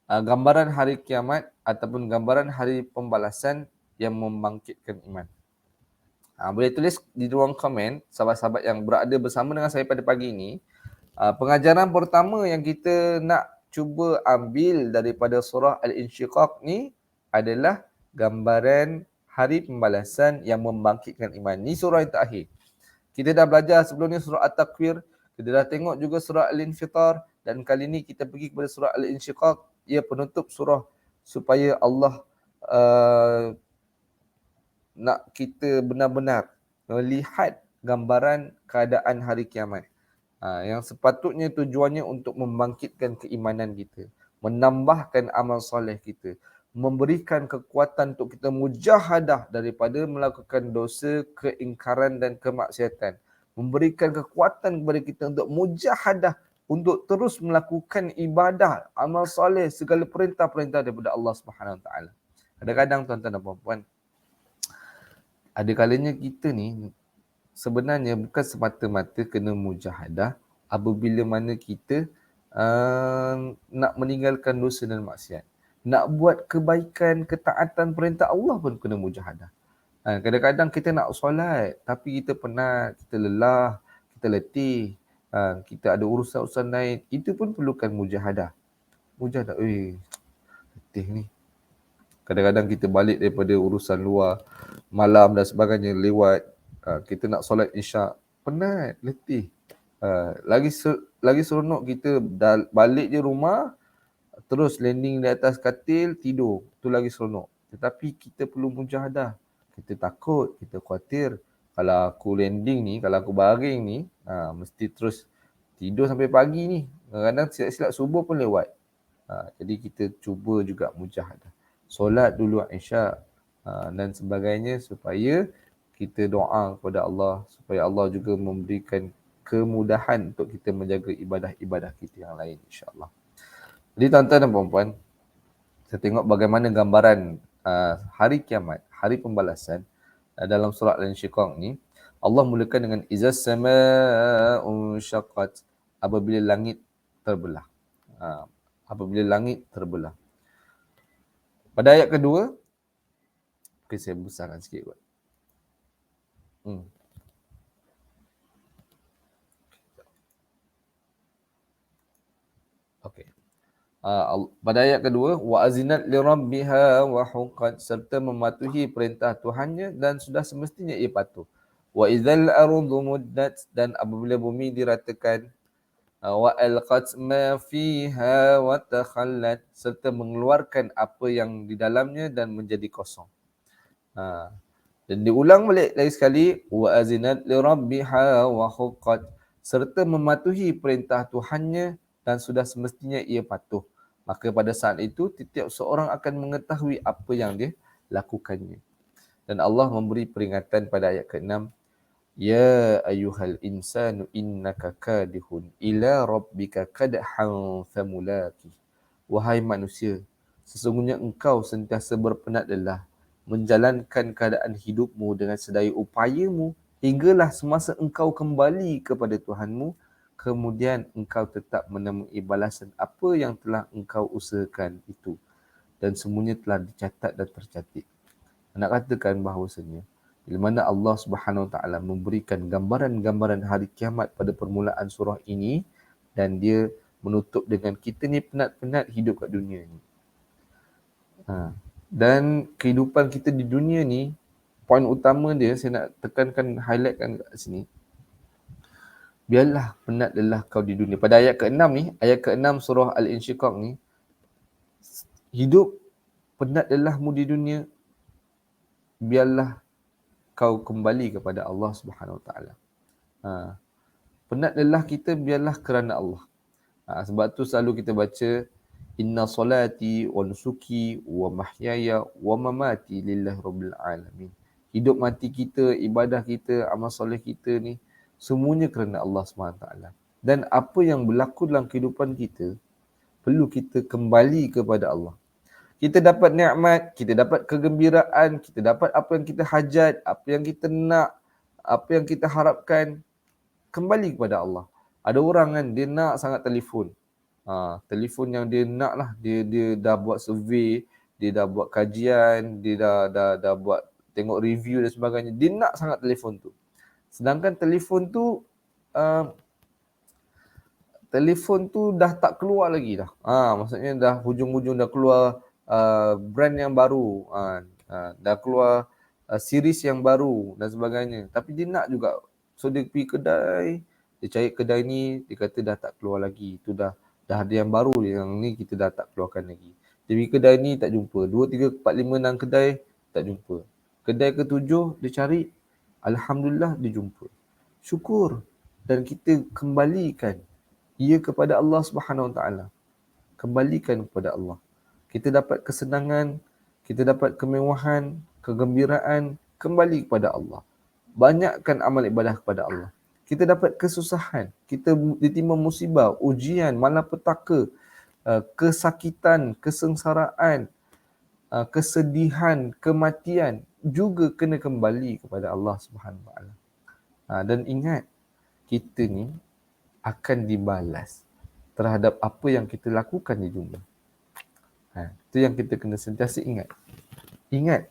gambaran hari kiamat ataupun gambaran hari pembalasan yang membangkitkan iman. Boleh tulis di ruang komen sahabat-sahabat yang berada bersama dengan saya pada pagi ini. Pengajaran pertama yang kita nak cuba ambil daripada surah Al-Insyiqaq ni adalah gambaran hari pembalasan yang membangkitkan iman. Ni surah yang terakhir. Kita dah belajar sebelum ni surah At-Takwir, kita dah tengok juga surah Al-Infitar dan kali ni kita pergi kepada surah Al-Insyiqaq. Ia penutup surah supaya Allah nak kita benar-benar melihat gambaran keadaan hari kiamat. Yang sepatutnya tujuannya untuk membangkitkan keimanan kita, menambahkan amal soleh kita, memberikan kekuatan untuk kita mujahadah daripada melakukan dosa, keingkaran dan kemaksiatan. Memberikan kekuatan kepada kita untuk mujahadah untuk terus melakukan ibadah, amal soleh, segala perintah-perintah daripada Allah Subhanahu Wa Taala. Kadang-kadang tuan-tuan dan puan-puan, ada kalanya kita ni sebenarnya bukan semata-mata kena mujahadah apabila mana kita nak meninggalkan dosa dan maksiat. Nak buat kebaikan, ketaatan perintah Allah pun kena mujahadah. Kadang-kadang kita nak solat tapi kita penat, kita lelah, kita letih, kita ada urusan-urusan lain. Itu pun perlukan mujahadah. Mujahadah, letih ni. Kadang-kadang kita balik daripada urusan luar, malam dan sebagainya lewat, kita nak solat isyak, penat, letih. Lagi seronok kita balik je rumah, terus landing di atas katil, tidur. Itu lagi seronok. Tetapi kita perlu mujahadah. Kita takut, kita khawatir. Kalau aku landing ni, kalau aku baring ni, mesti terus tidur sampai pagi ni. Kadang-kadang silap-silap subuh pun lewat. Jadi kita cuba juga mujahadah. Solat dulu isyak dan sebagainya supaya kita doa kepada Allah supaya Allah juga memberikan kemudahan untuk kita menjaga ibadah-ibadah kita yang lain, insya-Allah. Jadi tuan-tuan dan puan-puan, saya tengok bagaimana gambaran hari kiamat, hari pembalasan dalam surah Al-Insyiqaq ni. Allah mulakan dengan izas samaa'un syaqqat, apabila langit terbelah. Apabila langit terbelah. Pada ayat kedua, okay, saya besarkan sikit buat. Okey. Pada ayat kedua, wa azinat li rabbiha wa huqqat, serta mematuhi perintah Tuhannya dan sudah semestinya ia patuh. Wa idzal ardu muddat, dan apabila bumi diratakan, wa alqat ma fiha wa takhallat, serta mengeluarkan apa yang di dalamnya dan menjadi kosong. Dan diulang balik lagi sekali, wa azinat li rabbiha wa huqqat, serta mematuhi perintah Tuhannya dan sudah semestinya ia patuh. Maka pada saat itu setiap seorang akan mengetahui apa yang dia lakukannya. Dan Allah memberi peringatan pada ayat ke-6, ya ayyuhal insanu innaka kadihun ila rabbika kadhan famulaki. Wahai manusia, sesungguhnya engkau sentiasa berpenat lelah menjalankan keadaan hidupmu dengan sedaya upayamu hinggalah semasa engkau kembali kepada Tuhanmu, kemudian engkau tetap menemui balasan apa yang telah engkau usahakan itu, dan semuanya telah dicatat dan tercatat. Nak katakan bahawasanya bila mana Allah Subhanahu Wa Taala memberikan gambaran-gambaran hari kiamat pada permulaan surah ini, dan dia menutup dengan kita ni penat-penat hidup kat dunia ni. Dan kehidupan kita di dunia ni, poin utama dia saya nak tekankan, highlightkan kat sini. Biarlah penat lelah kau di dunia. Pada ayat ke-6 ni, ayat ke-6 surah Al-Insyiqaq ni, hidup penat lelahmu di dunia, biarlah kau kembali kepada Allah Subhanahu Wa Taala. Penat lelah kita biarlah kerana Allah. Sebab tu selalu kita baca, inna salati wa nusuki wa mahyaya wa mamati lillahi rabbil alamin. Hidup mati kita, ibadah kita, amal soleh kita ni semuanya kerana Allah SWT. Dan apa yang berlaku dalam kehidupan kita, perlu kita kembali kepada Allah. Kita dapat nikmat, kita dapat kegembiraan, kita dapat apa yang kita hajat, apa yang kita nak, apa yang kita harapkan, kembali kepada Allah. Ada orang kan, dia nak sangat telefon. Telefon yang dia nak lah, dia dah buat survey, dia dah buat kajian, dia dah buat tengok review dan sebagainya. Dia nak sangat telefon tu. Sedangkan telefon tu dah tak keluar lagi dah. Maksudnya dah hujung-hujung dah keluar brand yang baru, dah keluar series yang baru dan sebagainya. Tapi dia nak juga. So dia pergi kedai, dia cari kedai ni, dia kata dah tak keluar lagi. Itu dah ada yang baru, yang ni kita dah tak keluarkan lagi. Dia pergi kedai ni tak jumpa. 2, 3, 4, 5, 6 kedai tak jumpa. Kedai ke-7 dia cari, alhamdulillah dia jumpa. Syukur. Dan kita kembalikan ia kepada Allah Subhanahu Wa Taala. Kembalikan kepada Allah. Kita dapat kesenangan, kita dapat kemewahan, kegembiraan, kembali kepada Allah. Banyakkan amal ibadah kepada Allah. Kita dapat kesusahan, kita ditimpa musibah, ujian, malapetaka, kesakitan, kesengsaraan, kesedihan, kematian, juga kena kembali kepada Allah Subhanahu Wa Taala. Dan ingat, kita ni akan dibalas terhadap apa yang kita lakukan di dunia. Itu yang kita kena sentiasa ingat. Ingat.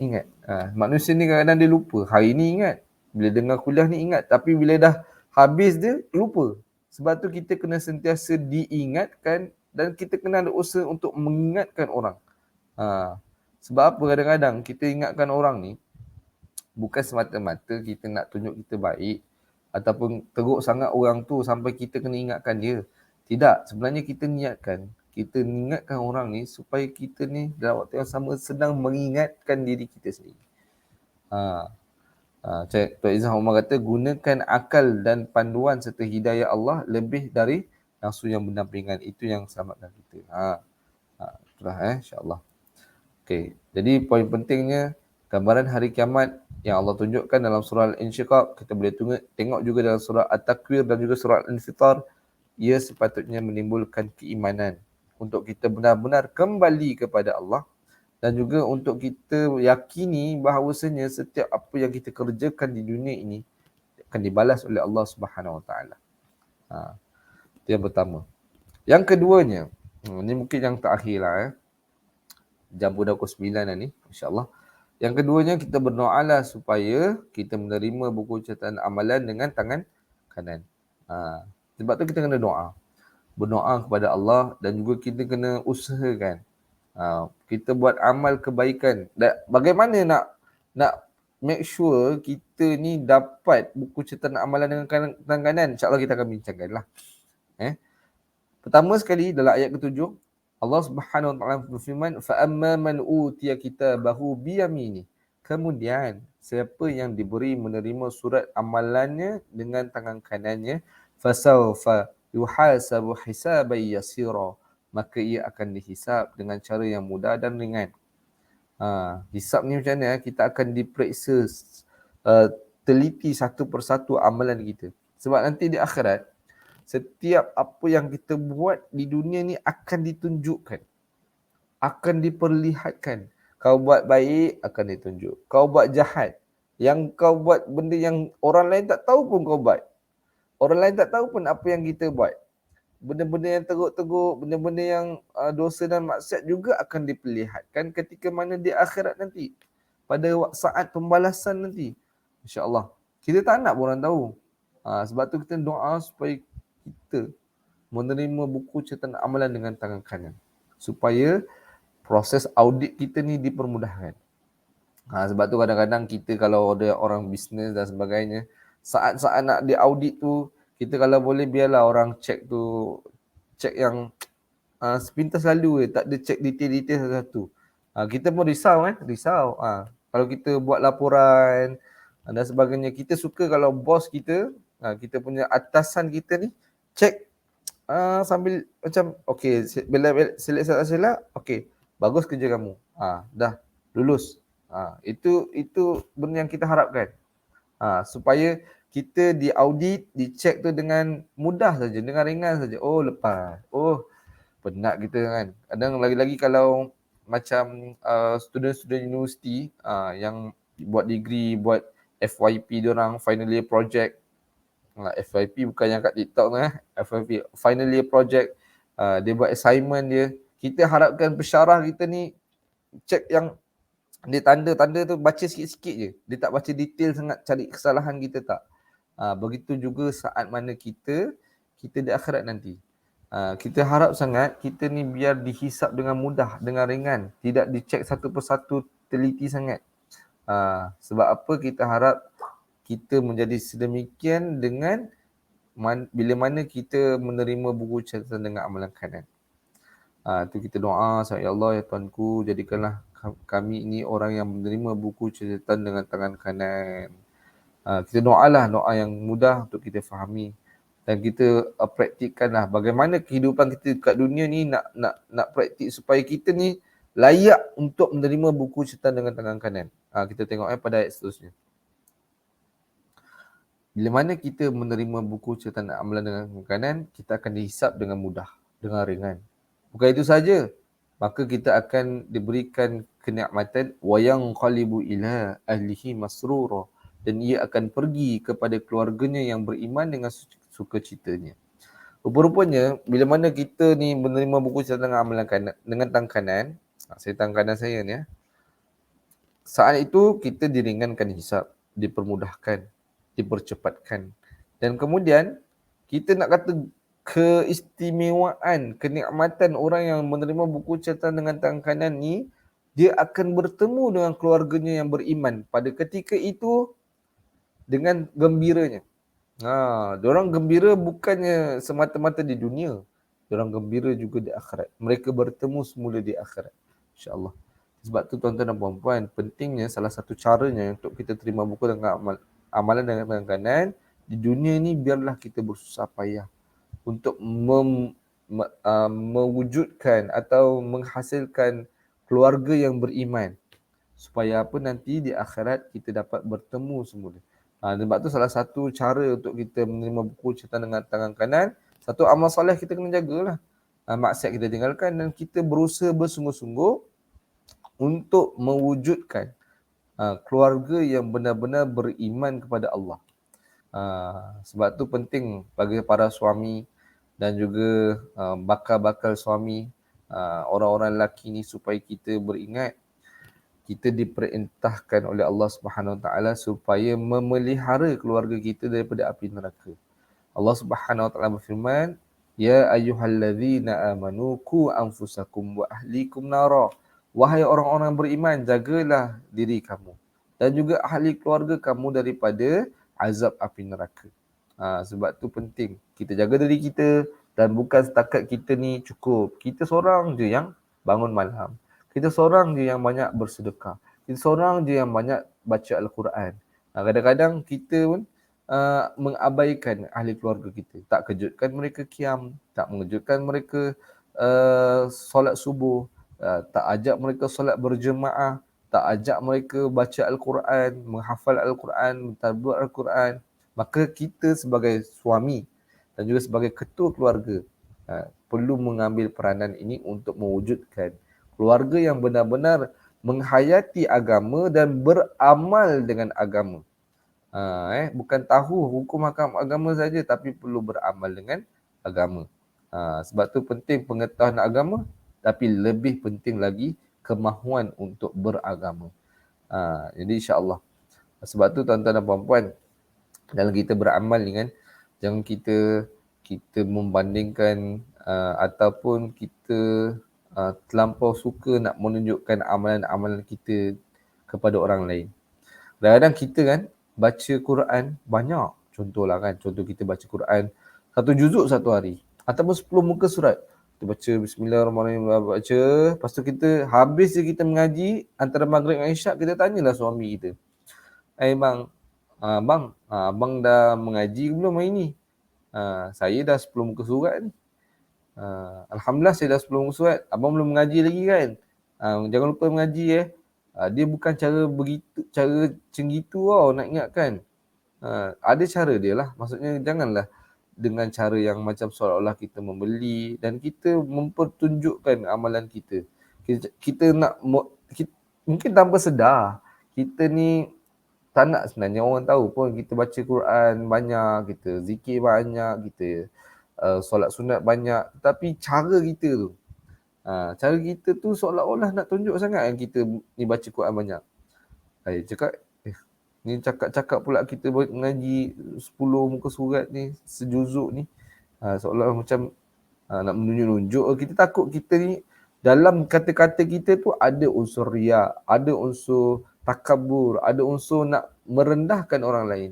Manusia ni kadang-kadang dia lupa. Hari ni ingat, bila dengar kuliah ni ingat, tapi bila dah habis dia lupa. Sebab tu kita kena sentiasa diingatkan, dan kita kena ada usaha untuk mengingatkan orang. Sebab apa kadang-kadang kita ingatkan orang ni bukan semata-mata kita nak tunjuk kita baik ataupun teruk sangat orang tu sampai kita kena ingatkan dia. Tidak, sebenarnya kita ingatkan orang ni supaya kita ni dalam waktu yang sama sedang mengingatkan diri kita sendiri. Tuan Izzah Umar kata, gunakan akal dan panduan serta hidayah Allah lebih dari nafsu yang berdampingan. Itu yang selamatkan kita. Itulah insya-Allah. Okey, jadi poin pentingnya, gambaran hari kiamat yang Allah tunjukkan dalam surah Al-Insyiqaq, kita boleh tengok juga dalam surah At-Takwir dan juga surah Al-Infitar. Ia sepatutnya menimbulkan keimanan untuk kita benar-benar kembali kepada Allah, dan juga untuk kita yakini bahawasanya setiap apa yang kita kerjakan di dunia ini akan dibalas oleh Allah Subhanahu Wa Taala. Itu yang pertama. Yang keduanya, ni mungkin yang terakhir lah jam pun dah pukul 9 dah ni, insyaAllah. Yang keduanya, kita berdoalah supaya kita menerima buku catatan amalan dengan tangan kanan. Sebab tu kita kena doa. Berdoa kepada Allah dan juga kita kena usahakan. Kita buat amal kebaikan. Dan bagaimana nak make sure kita ni dapat buku catatan amalan dengan tangan kanan? InsyaAllah kita akan bincangkan lah. Pertama sekali dalam ayat ke-7, Allah Subhanahu Wa Taala berfirman, "Fa amma man utiya kitabahu biyamini." Kemudian, siapa yang diberi menerima surat amalannya dengan tangan kanannya, fasawfa yuhasabu hisaban yasira. Maka ia akan dihisap dengan cara yang mudah dan ringan. Hisap ni macam mana? Kita akan diperiksa teliti satu persatu amalan kita. Sebab nanti di akhirat, setiap apa yang kita buat di dunia ni akan ditunjukkan. Akan diperlihatkan. Kau buat baik, akan ditunjuk. Kau buat jahat. Yang kau buat benda yang orang lain tak tahu pun kau buat. Orang lain tak tahu pun apa yang kita buat. Benda-benda yang teruk-teruk, benda-benda yang dosa dan maksiat juga akan diperlihatkan ketika mana di akhirat nanti. Pada saat pembalasan nanti. InsyaAllah. Kita tak nak pun orang tahu. Sebab tu kita doa supaya kita menerima buku catatan amalan dengan tangan kanan. Supaya proses audit kita ni dipermudahkan. Sebab tu kadang-kadang kita kalau ada orang bisnes dan sebagainya, saat-saat nak diaudit tu, kita kalau boleh biarlah orang cek tu, cek yang sepintas lalu tak ada cek detail-detail satu-satu. Kita pun risau risau. Kalau kita buat laporan dan sebagainya, kita suka kalau bos kita, kita punya atasan kita ni, cek sambil macam, okay, bila silap-silap, okay, bagus kerja kamu. Dah, lulus. Itu benda yang kita harapkan. Supaya kita diaudit, dicek tu dengan mudah saja, dengan ringan saja. Oh, lepas. Oh, penat kita kan. Kadang lagi-lagi kalau macam student-student universiti yang buat degree, buat FYP diorang, final year project. FYP bukan yang kat TikTok tu FYP, final year project. Dia buat assignment dia. Kita harapkan pensyarah kita ni cek yang dia tanda-tanda tu baca sikit-sikit je. Dia tak baca detail sangat, cari kesalahan kita tak. Begitu juga saat mana kita di akhirat nanti. Kita harap sangat kita ni biar dihisap dengan mudah, dengan ringan. Tidak dicek satu persatu teliti sangat. Sebab apa kita harap kita menjadi sedemikian dengan bila mana kita menerima buku catatan dengan amalan kanan. Tu kita doa, ya Allah, ya Tuanku, jadikanlah kami ini orang yang menerima buku catatan dengan tangan kanan. Kita doalah doa yang mudah untuk kita fahami dan kita praktikkanlah bagaimana kehidupan kita kat dunia ni nak praktik supaya kita ni layak untuk menerima buku catatan dengan tangan kanan. Kita tengok pada ayat seterusnya. Bila mana kita menerima buku catatan amalan dengan tangan kanan, kita akan dihisap dengan mudah, dengan ringan. Bukan itu saja, maka kita akan diberikan kenikmatan wa yanqalibu ila ahlihi masrura, dan ia akan pergi kepada keluarganya yang beriman dengan sukacitanya. Rupa-rupanya bila mana kita ni menerima buku catatan amalan kanan dengan tangan kanan, saya tangan kanan saya ni saat itu kita diringankan hisap, dipermudahkan, dipercepatkan. Dan kemudian kita nak kata keistimewaan, kenikmatan orang yang menerima buku catatan dengan tangan kanan ni, dia akan bertemu dengan keluarganya yang beriman pada ketika itu dengan gembiranya. Diorang gembira bukannya semata-mata di dunia, diorang gembira juga di akhirat. Mereka bertemu semula di akhirat, insya-Allah. Sebab tu tuan-tuan dan puan-puan, pentingnya salah satu caranya untuk kita terima buku dengan amalan dengan tangan kanan di dunia ni, biarlah kita bersusah payah untuk mewujudkan atau menghasilkan keluarga yang beriman, supaya apa, nanti di akhirat kita dapat bertemu semula. Sebab tu salah satu cara untuk kita menerima buku catatan dengan tangan kanan, satu amal soleh kita kena jagalah. Maksiat kita tinggalkan dan kita berusaha bersungguh-sungguh untuk mewujudkan keluarga yang benar-benar beriman kepada Allah. Sebab tu penting bagi para suami dan juga bakal-bakal suami, orang-orang lelaki ni, supaya kita beringat kita diperintahkan oleh Allah Subhanahu Wa Taala supaya memelihara keluarga kita daripada api neraka. Allah Subhanahu Wa Taala berfirman, "Ya ayyuhallazina amanu qu anfusakum wa ahlikum nara." Wahai orang-orang beriman, jagalah diri kamu dan juga ahli keluarga kamu daripada azab api neraka. Sebab tu penting kita jaga diri kita, dan bukan setakat kita ni cukup. Kita seorang je yang bangun malam. Kita seorang je yang banyak bersedekah. Kita seorang je yang banyak baca Al-Quran. Kadang-kadang kita pun mengabaikan ahli keluarga kita. Tak kejutkan mereka qiyam, tak mengejutkan mereka solat subuh, tak ajak mereka solat berjemaah, tak ajak mereka baca Al-Quran, menghafal Al-Quran, mentadabbur Al-Quran. Maka kita sebagai suami dan juga sebagai ketua keluarga perlu mengambil peranan ini untuk mewujudkan keluarga yang benar-benar menghayati agama dan beramal dengan agama. Bukan tahu hukum agama saja, tapi perlu beramal dengan agama. Sebab tu penting pengetahuan agama, tapi lebih penting lagi kemahuan untuk beragama. Jadi insya-Allah. Sebab tu tuan-tuan dan puan-puan, dalam kita beramal ni kan, jangan kita membandingkan ataupun kita terlampau suka nak menunjukkan amalan-amalan kita kepada orang lain. Kadang-kadang kita kan baca Quran banyak. Contohlah kan, contoh kita baca Quran 1 juzuk satu hari ataupun 10 muka surat. Kita baca Bismillahirrahmanirrahim, baca, lepas tu kita habis je kita mengaji antara maghrib dan isyak, kita tanyalah suami kita. Bang, abang dah mengaji belum hari ni? Saya dah 10 muka surat ni. Alhamdulillah saya dah 10 muka surat. Abang belum mengaji lagi kan? Jangan lupa mengaji dia bukan cara begitu, cara macam gitu nak ingatkan. Ada cara dia lah. Maksudnya janganlah dengan cara yang macam seolah-olah kita membeli dan kita mempertunjukkan amalan kita. Kita nak, mungkin tanpa sedar, kita ni tak nak sebenarnya orang tahu pun kita baca Quran banyak, kita zikir banyak, kita solat sunat banyak. Tapi cara kita tu, cara kita tu seolah-olah nak tunjuk sangat kan kita ni baca Quran banyak. Ni cakap pula kita mengaji 10 muka surat ni, sejuzuk ni. Seolah macam nak menunjuk-nunjuk. Kita takut kita ni, dalam kata-kata kita tu ada unsur riak, ada unsur takabur, ada unsur nak merendahkan orang lain.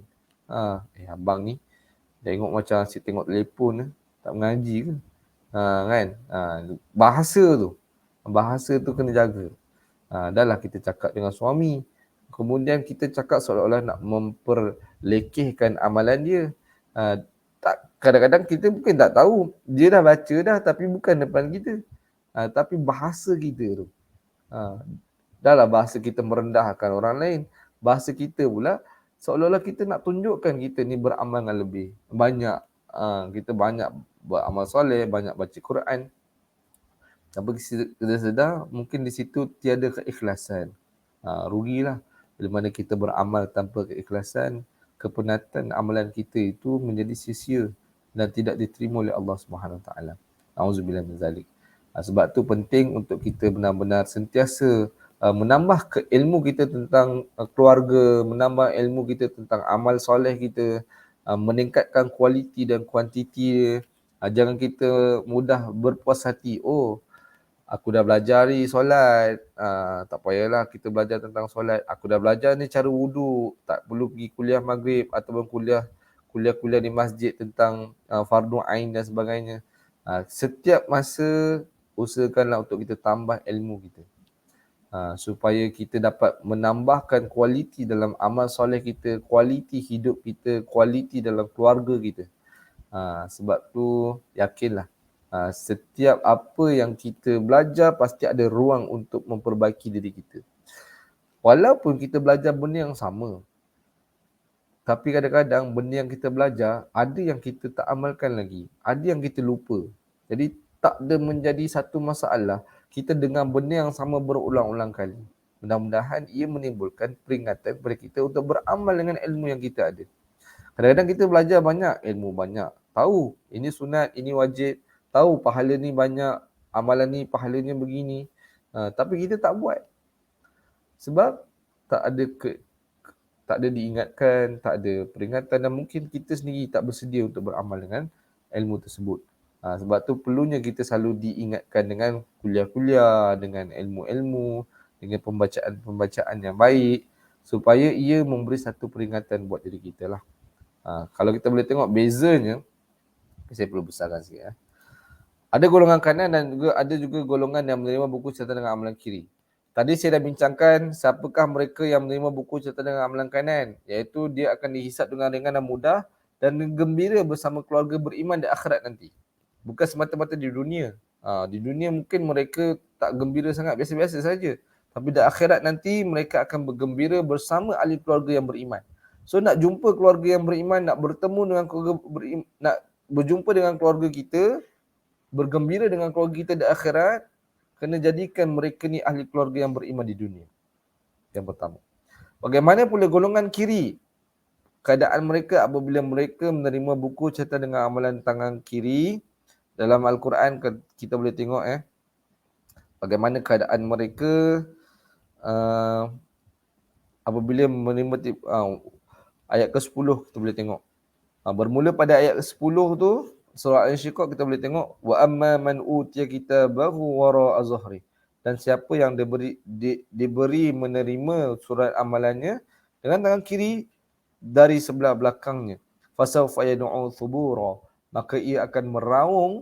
Abang ni tengok macam asyik tengok telefon, tak mengaji ke? Kan? Bahasa tu kena jaga. Dah lah kita cakap dengan suami, kemudian kita cakap seolah-olah nak memperlekehkan amalan dia. Kadang-kadang kita mungkin tak tahu, dia dah baca dah tapi bukan depan kita. Tapi bahasa kita tu, dah lah bahasa kita merendahkan orang lain. Bahasa kita pula seolah-olah kita nak tunjukkan kita ni beramal dengan lebih banyak. Kita banyak beramal soleh, banyak baca Quran. Tanpa kita sedar, mungkin di situ tiada keikhlasan. Rugilah. Bila mana kita beramal tanpa keikhlasan, kepenatan amalan kita itu menjadi sia-sia dan tidak diterima oleh Allah Subhanahu Wa Taala. Auzubillah min zalik. Sebab tu penting untuk kita benar-benar sentiasa menambah ilmu kita tentang keluarga, menambah ilmu kita tentang amal soleh kita, meningkatkan kualiti dan kuantiti dia. Jangan kita mudah berpuas hati. Aku dah belajar ni solat, tak payahlah kita belajar tentang solat. Aku dah belajar ni cara wuduk, tak perlu pergi kuliah maghrib ataupun kuliah-kuliah di masjid tentang fardu ain dan sebagainya. Setiap masa usahakanlah untuk kita tambah ilmu kita. Supaya kita dapat menambahkan kualiti dalam amal soleh kita, kualiti hidup kita, kualiti dalam keluarga kita. Sebab tu yakinlah, setiap apa yang kita belajar pasti ada ruang untuk memperbaiki diri kita. Walaupun kita belajar benda yang sama, tapi kadang-kadang benda yang kita belajar, ada yang kita tak amalkan lagi, ada yang kita lupa. Jadi tak ada menjadi satu masalah kita dengar benda yang sama berulang-ulang kali. Mudah-mudahan ia menimbulkan peringatan kepada kita untuk beramal dengan ilmu yang kita ada. Kadang-kadang kita belajar banyak, ilmu banyak. Tahu ini sunat, ini wajib. Tahu pahala ni banyak, amalan ni pahalanya begini. Tapi kita tak buat. Sebab tak ada tak ada diingatkan, tak ada peringatan dan mungkin kita sendiri tak bersedia untuk beramal dengan ilmu tersebut. Sebab tu perlunya kita selalu diingatkan dengan kuliah-kuliah, dengan ilmu-ilmu, dengan pembacaan-pembacaan yang baik supaya ia memberi satu peringatan buat diri kita lah. Kalau kita boleh tengok bezanya, saya perlu besarkan sikit. Ada golongan kanan dan ada juga golongan yang menerima buku catatan dengan amalan kiri. Tadi saya dah bincangkan siapakah mereka yang menerima buku catatan dengan amalan kanan, iaitu dia akan dihisap dengan ringan dan mudah dan gembira bersama keluarga beriman di akhirat nanti. Bukan semata-mata di dunia. Di dunia mungkin mereka tak gembira sangat, biasa-biasa saja. Tapi di akhirat nanti mereka akan bergembira bersama ahli keluarga yang beriman. So nak jumpa keluarga yang beriman, nak bertemu dengan keluarga beriman, nak berjumpa dengan keluarga kita, bergembira dengan keluarga kita di akhirat, kena jadikan mereka ni ahli keluarga yang beriman di dunia. Yang pertama. Bagaimana pula golongan kiri? Keadaan mereka apabila mereka menerima buku catatan dengan amalan tangan kiri. Dalam Al-Quran kita boleh tengok bagaimana keadaan mereka apabila menerima ayat ke-10 kita boleh tengok. Bermula pada ayat ke-10 tu, surah Al-Insyiqaq kita boleh tengok wa amma man utiya kitabahu wara'a zahri. Dan siapa yang diberi menerima surat amalannya dengan tangan kiri dari sebelah belakangnya, fasawfa yad'u thubura, maka ia akan meraung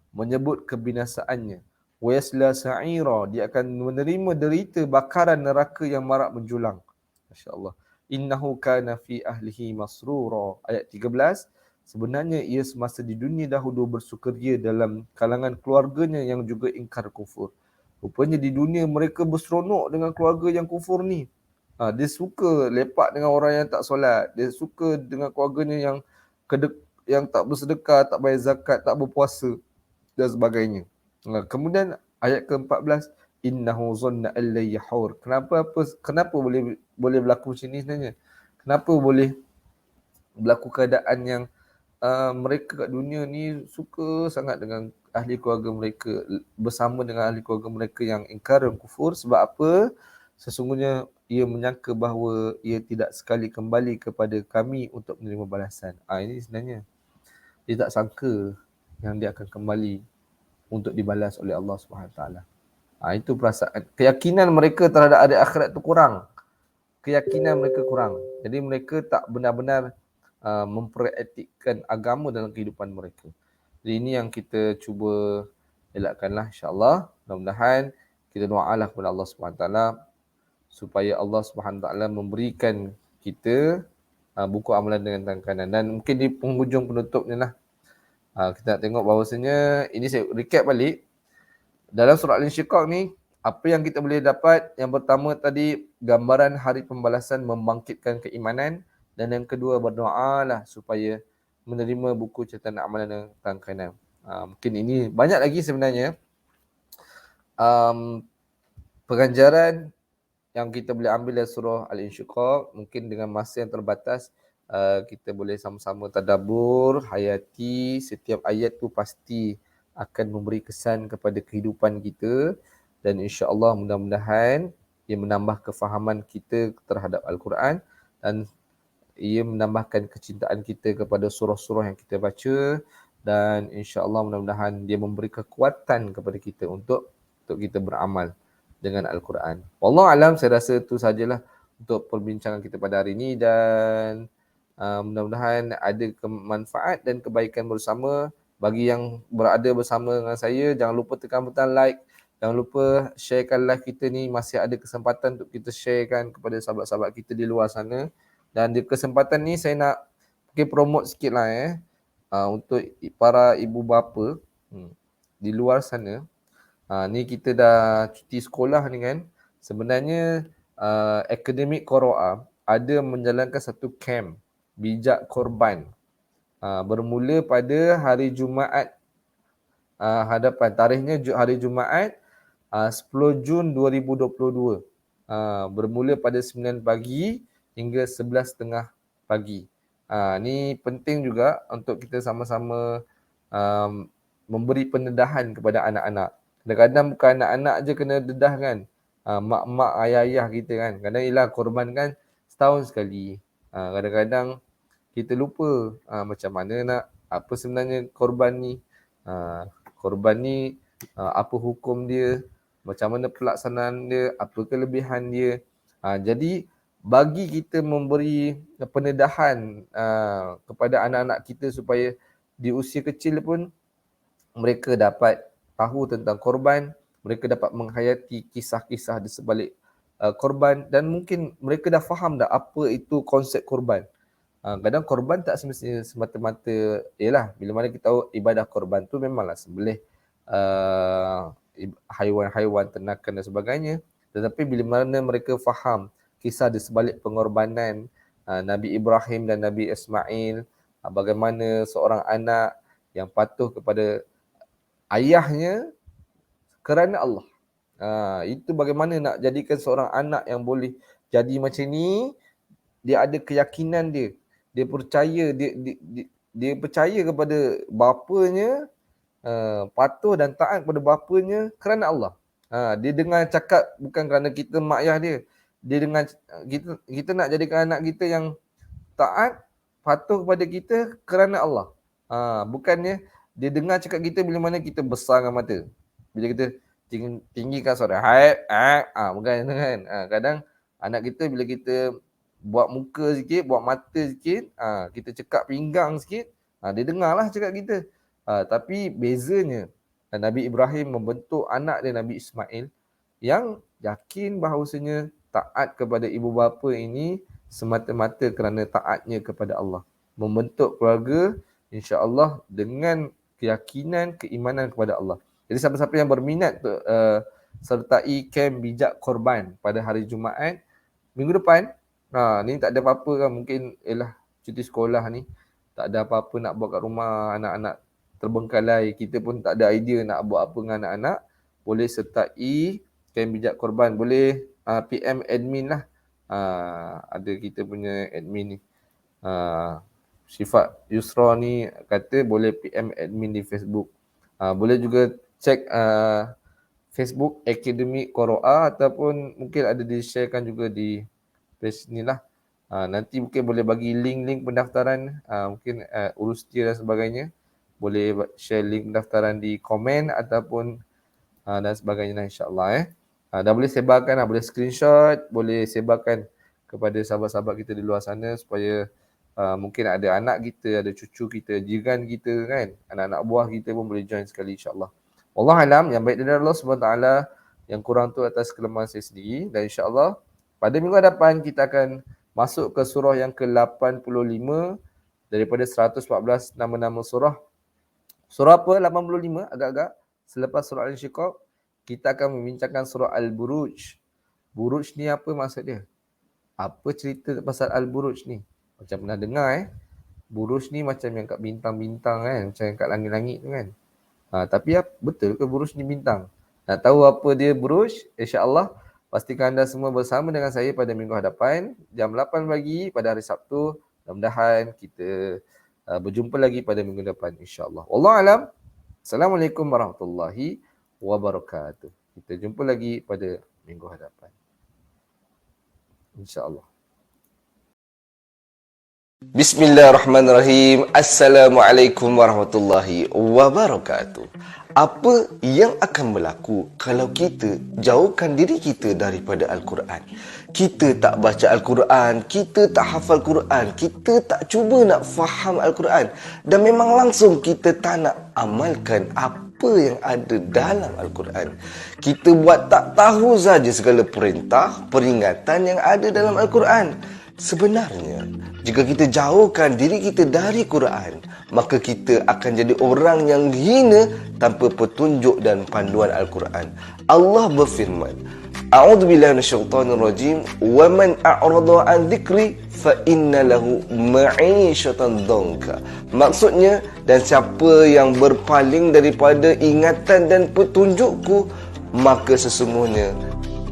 menyebut kebinasaannya. Wa yasla sa'ira, dia akan menerima derita bakaran neraka yang marak menjulang. Masya-Allah. Innahu kana fi ahlihi masrura. Ayat 13, sebenarnya ia semasa di dunia dahulu bersukaria dalam kalangan keluarganya yang juga ingkar kufur. Rupanya di dunia mereka berseronok dengan keluarga yang kufur ni. Dia suka lepak dengan orang yang tak solat. Dia suka dengan keluarganya yang tak bersedekah, tak bayar zakat, tak berpuasa dan sebagainya. Kemudian ayat ke-14, innahu zanna alla yahur. Kenapa boleh berlaku macam ni sebenarnya? Kenapa boleh berlaku keadaan yang mereka kat dunia ni suka sangat dengan ahli keluarga mereka, bersama dengan ahli keluarga mereka yang ingkar dan kufur? Sebab apa? Sesungguhnya ia menyangka bahawa ia tidak sekali kembali kepada kami untuk menerima balasan. Ini sebenarnya dia tak sangka yang dia akan kembali untuk dibalas oleh Allah SWT. Itu perasaan. Keyakinan mereka terhadap hari akhirat tu kurang. Keyakinan mereka kurang. Jadi mereka tak benar-benar mempraktikkan agama dalam kehidupan mereka. Jadi ini yang kita cuba elakkanlah, insya-Allah. Mudah-mudahan kita doalah kepada Allah SWT supaya Allah SWT memberikan kita buku amalan dengan tangan kanan. Dan mungkin di penghujung penutup ni lah, kita nak tengok bahawasanya, ini saya recap balik. Dalam surah Al-Insyiqaq ni, apa yang kita boleh dapat? Yang pertama tadi, gambaran hari pembalasan membangkitkan keimanan. Dan yang kedua, berdoalah supaya menerima buku catatan amalan dengan tangan kanan. Mungkin ini banyak lagi sebenarnya pengajaran yang kita boleh ambil dari surah Al-Insyiqaq. Mungkin dengan masa yang terbatas, kita boleh sama-sama tadabbur, hayati. Setiap ayat tu pasti akan memberi kesan kepada kehidupan kita. Dan insya-Allah mudah-mudahan ia menambah kefahaman kita terhadap Al-Quran dan ia menambahkan kecintaan kita kepada surah-surah yang kita baca. Dan insya-Allah mudah-mudahan dia memberi kekuatan kepada kita untuk kita beramal dengan Al-Quran. Wallahu alam, saya rasa itu sajalah untuk perbincangan kita pada hari ini dan mudah-mudahan ada manfaat dan kebaikan bersama. Bagi yang berada bersama dengan saya, jangan lupa tekan butang like, jangan lupa sharekan live kita ni, masih ada kesempatan untuk kita sharekan kepada sahabat-sahabat kita di luar sana. Dan di kesempatan ni saya nak promote sikit lah untuk para ibu bapa di luar sana. Ni kita dah cuti sekolah ni kan. Sebenarnya Akademik Qura'a ada menjalankan satu camp bijak korban. Bermula pada hari Jumaat hadapan. Tarikhnya hari Jumaat 10 Jun 2022. Bermula pada 9 pagi hingga 11.30 pagi. Ni penting juga untuk kita sama-sama memberi pendedahan kepada anak-anak. Kadang-kadang bukan anak-anak je kena dedah kan. Mak-mak, ayah-ayah kita kan. Kadang ialah korban kan setahun sekali. Kadang-kadang kita lupa macam mana nak, apa sebenarnya korban ni. Korban ni apa hukum dia, macam mana pelaksanaan dia, apa kelebihan dia. Jadi bagi kita memberi pendedahan kepada anak-anak kita supaya di usia kecil pun mereka dapat tahu tentang korban, mereka dapat menghayati kisah-kisah di sebalik korban, dan mungkin mereka dah faham dah apa itu konsep korban. Kadang korban tak semestinya semata-mata, ialah bila mana kita tahu ibadah korban tu memanglah sembelih haiwan-haiwan, ternakan dan sebagainya. Tetapi bila mana mereka faham kisah di sebalik pengorbanan Nabi Ibrahim dan Nabi Ismail, bagaimana seorang anak yang patuh kepada ayahnya kerana Allah. Itu bagaimana nak jadikan seorang anak yang boleh jadi macam ni. Dia ada keyakinan dia. Dia percaya, dia percaya kepada bapanya, patuh dan taat kepada bapanya kerana Allah. Dia dengar cakap bukan kerana kita mak ayah dia. Dia dengar kita nak jadikan anak kita yang taat, patuh kepada kita kerana Allah. Bukannya dia dengar cakap kita bila mana kita besarkan mata. Bila kita tinggikan suara, bukan kan. Kadang anak kita bila kita buat muka sikit, buat mata sikit, kita cekak pinggang sikit, dia dengarlah cakap kita. Tapi bezanya Nabi Ibrahim membentuk anak dia Nabi Ismail yang yakin bahawasanya taat kepada ibu bapa ini semata-mata kerana taatnya kepada Allah. Membentuk keluarga insya-Allah dengan keyakinan, keimanan kepada Allah. Jadi siapa-siapa yang berminat sertai kem bijak korban pada hari Jumaat minggu depan, ni tak ada apa-apa kan, mungkin ialah cuti sekolah ni, tak ada apa-apa nak buat kat rumah, anak-anak terbengkalai, kita pun tak ada idea nak buat apa dengan anak-anak, boleh sertai kem bijak korban, boleh PM admin lah. Ada kita punya admin ni, Sifat Yusra ni kata boleh PM admin di Facebook. Boleh juga cek Facebook Akademik Qoro'a, ataupun mungkin ada di-sharekan juga di page ni lah. Nanti mungkin boleh bagi link-link pendaftaran, mungkin urus dia dan sebagainya. Boleh share link pendaftaran di komen ataupun dan sebagainya insya-Allah. Dah boleh sebarkan, boleh screenshot, boleh sebarkan kepada sahabat-sahabat kita di luar sana supaya mungkin ada anak kita, ada cucu kita, jiran kita kan, anak-anak buah kita pun boleh join sekali insya-Allah. Wallahu alam, yang baik dari Allah Subhanahu taala, yang kurang tu atas kelemahan saya sendiri. Dan insya-Allah pada minggu hadapan kita akan masuk ke surah yang ke-85 daripada 114 nama-nama surah. Surah apa? 85 agak-agak selepas surah Al-Insyiqaq. Kita akan membincangkan surah Al-Buruj. Buruj ni apa maksud dia? Apa cerita pasal Al-Buruj ni? Macam pernah dengar Buruj ni macam yang kat bintang-bintang kan, macam yang kat langit-langit tu kan. Tapi betul ke Buruj ni bintang? Nak tahu apa dia Buruj? InsyaAllah pastikan anda semua bersama dengan saya pada minggu hadapan jam 8 pagi pada hari Sabtu. Mudah-mudahan kita berjumpa lagi pada minggu depan insya-Allah. Wallahu alam. Assalamualaikum warahmatullahi wabarakatuh. Kita jumpa lagi pada minggu hadapan insya-Allah. Bismillahirrahmanirrahim. Assalamualaikum warahmatullahi wabarakatuh. Apa yang akan berlaku kalau kita jauhkan diri kita daripada Al-Quran? Kita tak baca Al-Quran, kita tak hafal Quran, kita tak cuba nak faham Al-Quran, dan memang langsung kita tak nak amalkan apa yang ada dalam Al-Quran. Kita buat tak tahu saja segala perintah, peringatan yang ada dalam Al-Quran. Sebenarnya, jika kita jauhkan diri kita dari Quran, maka kita akan jadi orang yang hina tanpa petunjuk dan panduan Al-Quran. Allah berfirman, A'udzubillahi minasyaitonirrajim, wa man a'rada 'an dzikri fa inna lahu ma'isyatan dhanka. Maksudnya, dan siapa yang berpaling daripada ingatan dan petunjukku, maka sesungguhnya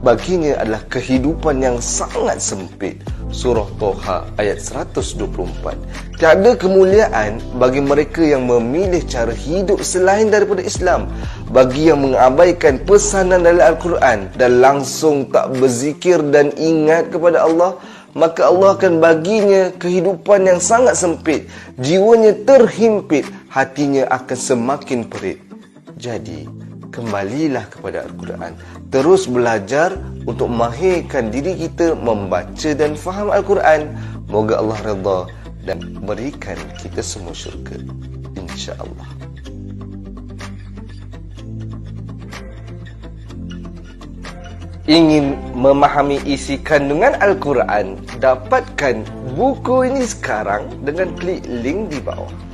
baginya adalah kehidupan yang sangat sempit. Surah Toha ayat 124. Tiada kemuliaan bagi mereka yang memilih cara hidup selain daripada Islam, bagi yang mengabaikan pesanan dalam Al-Quran dan langsung tak berzikir dan ingat kepada Allah, maka Allah akan baginya kehidupan yang sangat sempit. Jiwanya terhimpit, hatinya akan semakin perit. Jadi, kembalilah kepada Al-Quran. Terus belajar untuk mahirkan diri kita membaca dan faham Al-Quran. Moga Allah redha dan berikan kita semua syurga, insya-Allah. Ingin memahami isi kandungan Al-Quran? Dapatkan buku ini sekarang dengan klik link di bawah.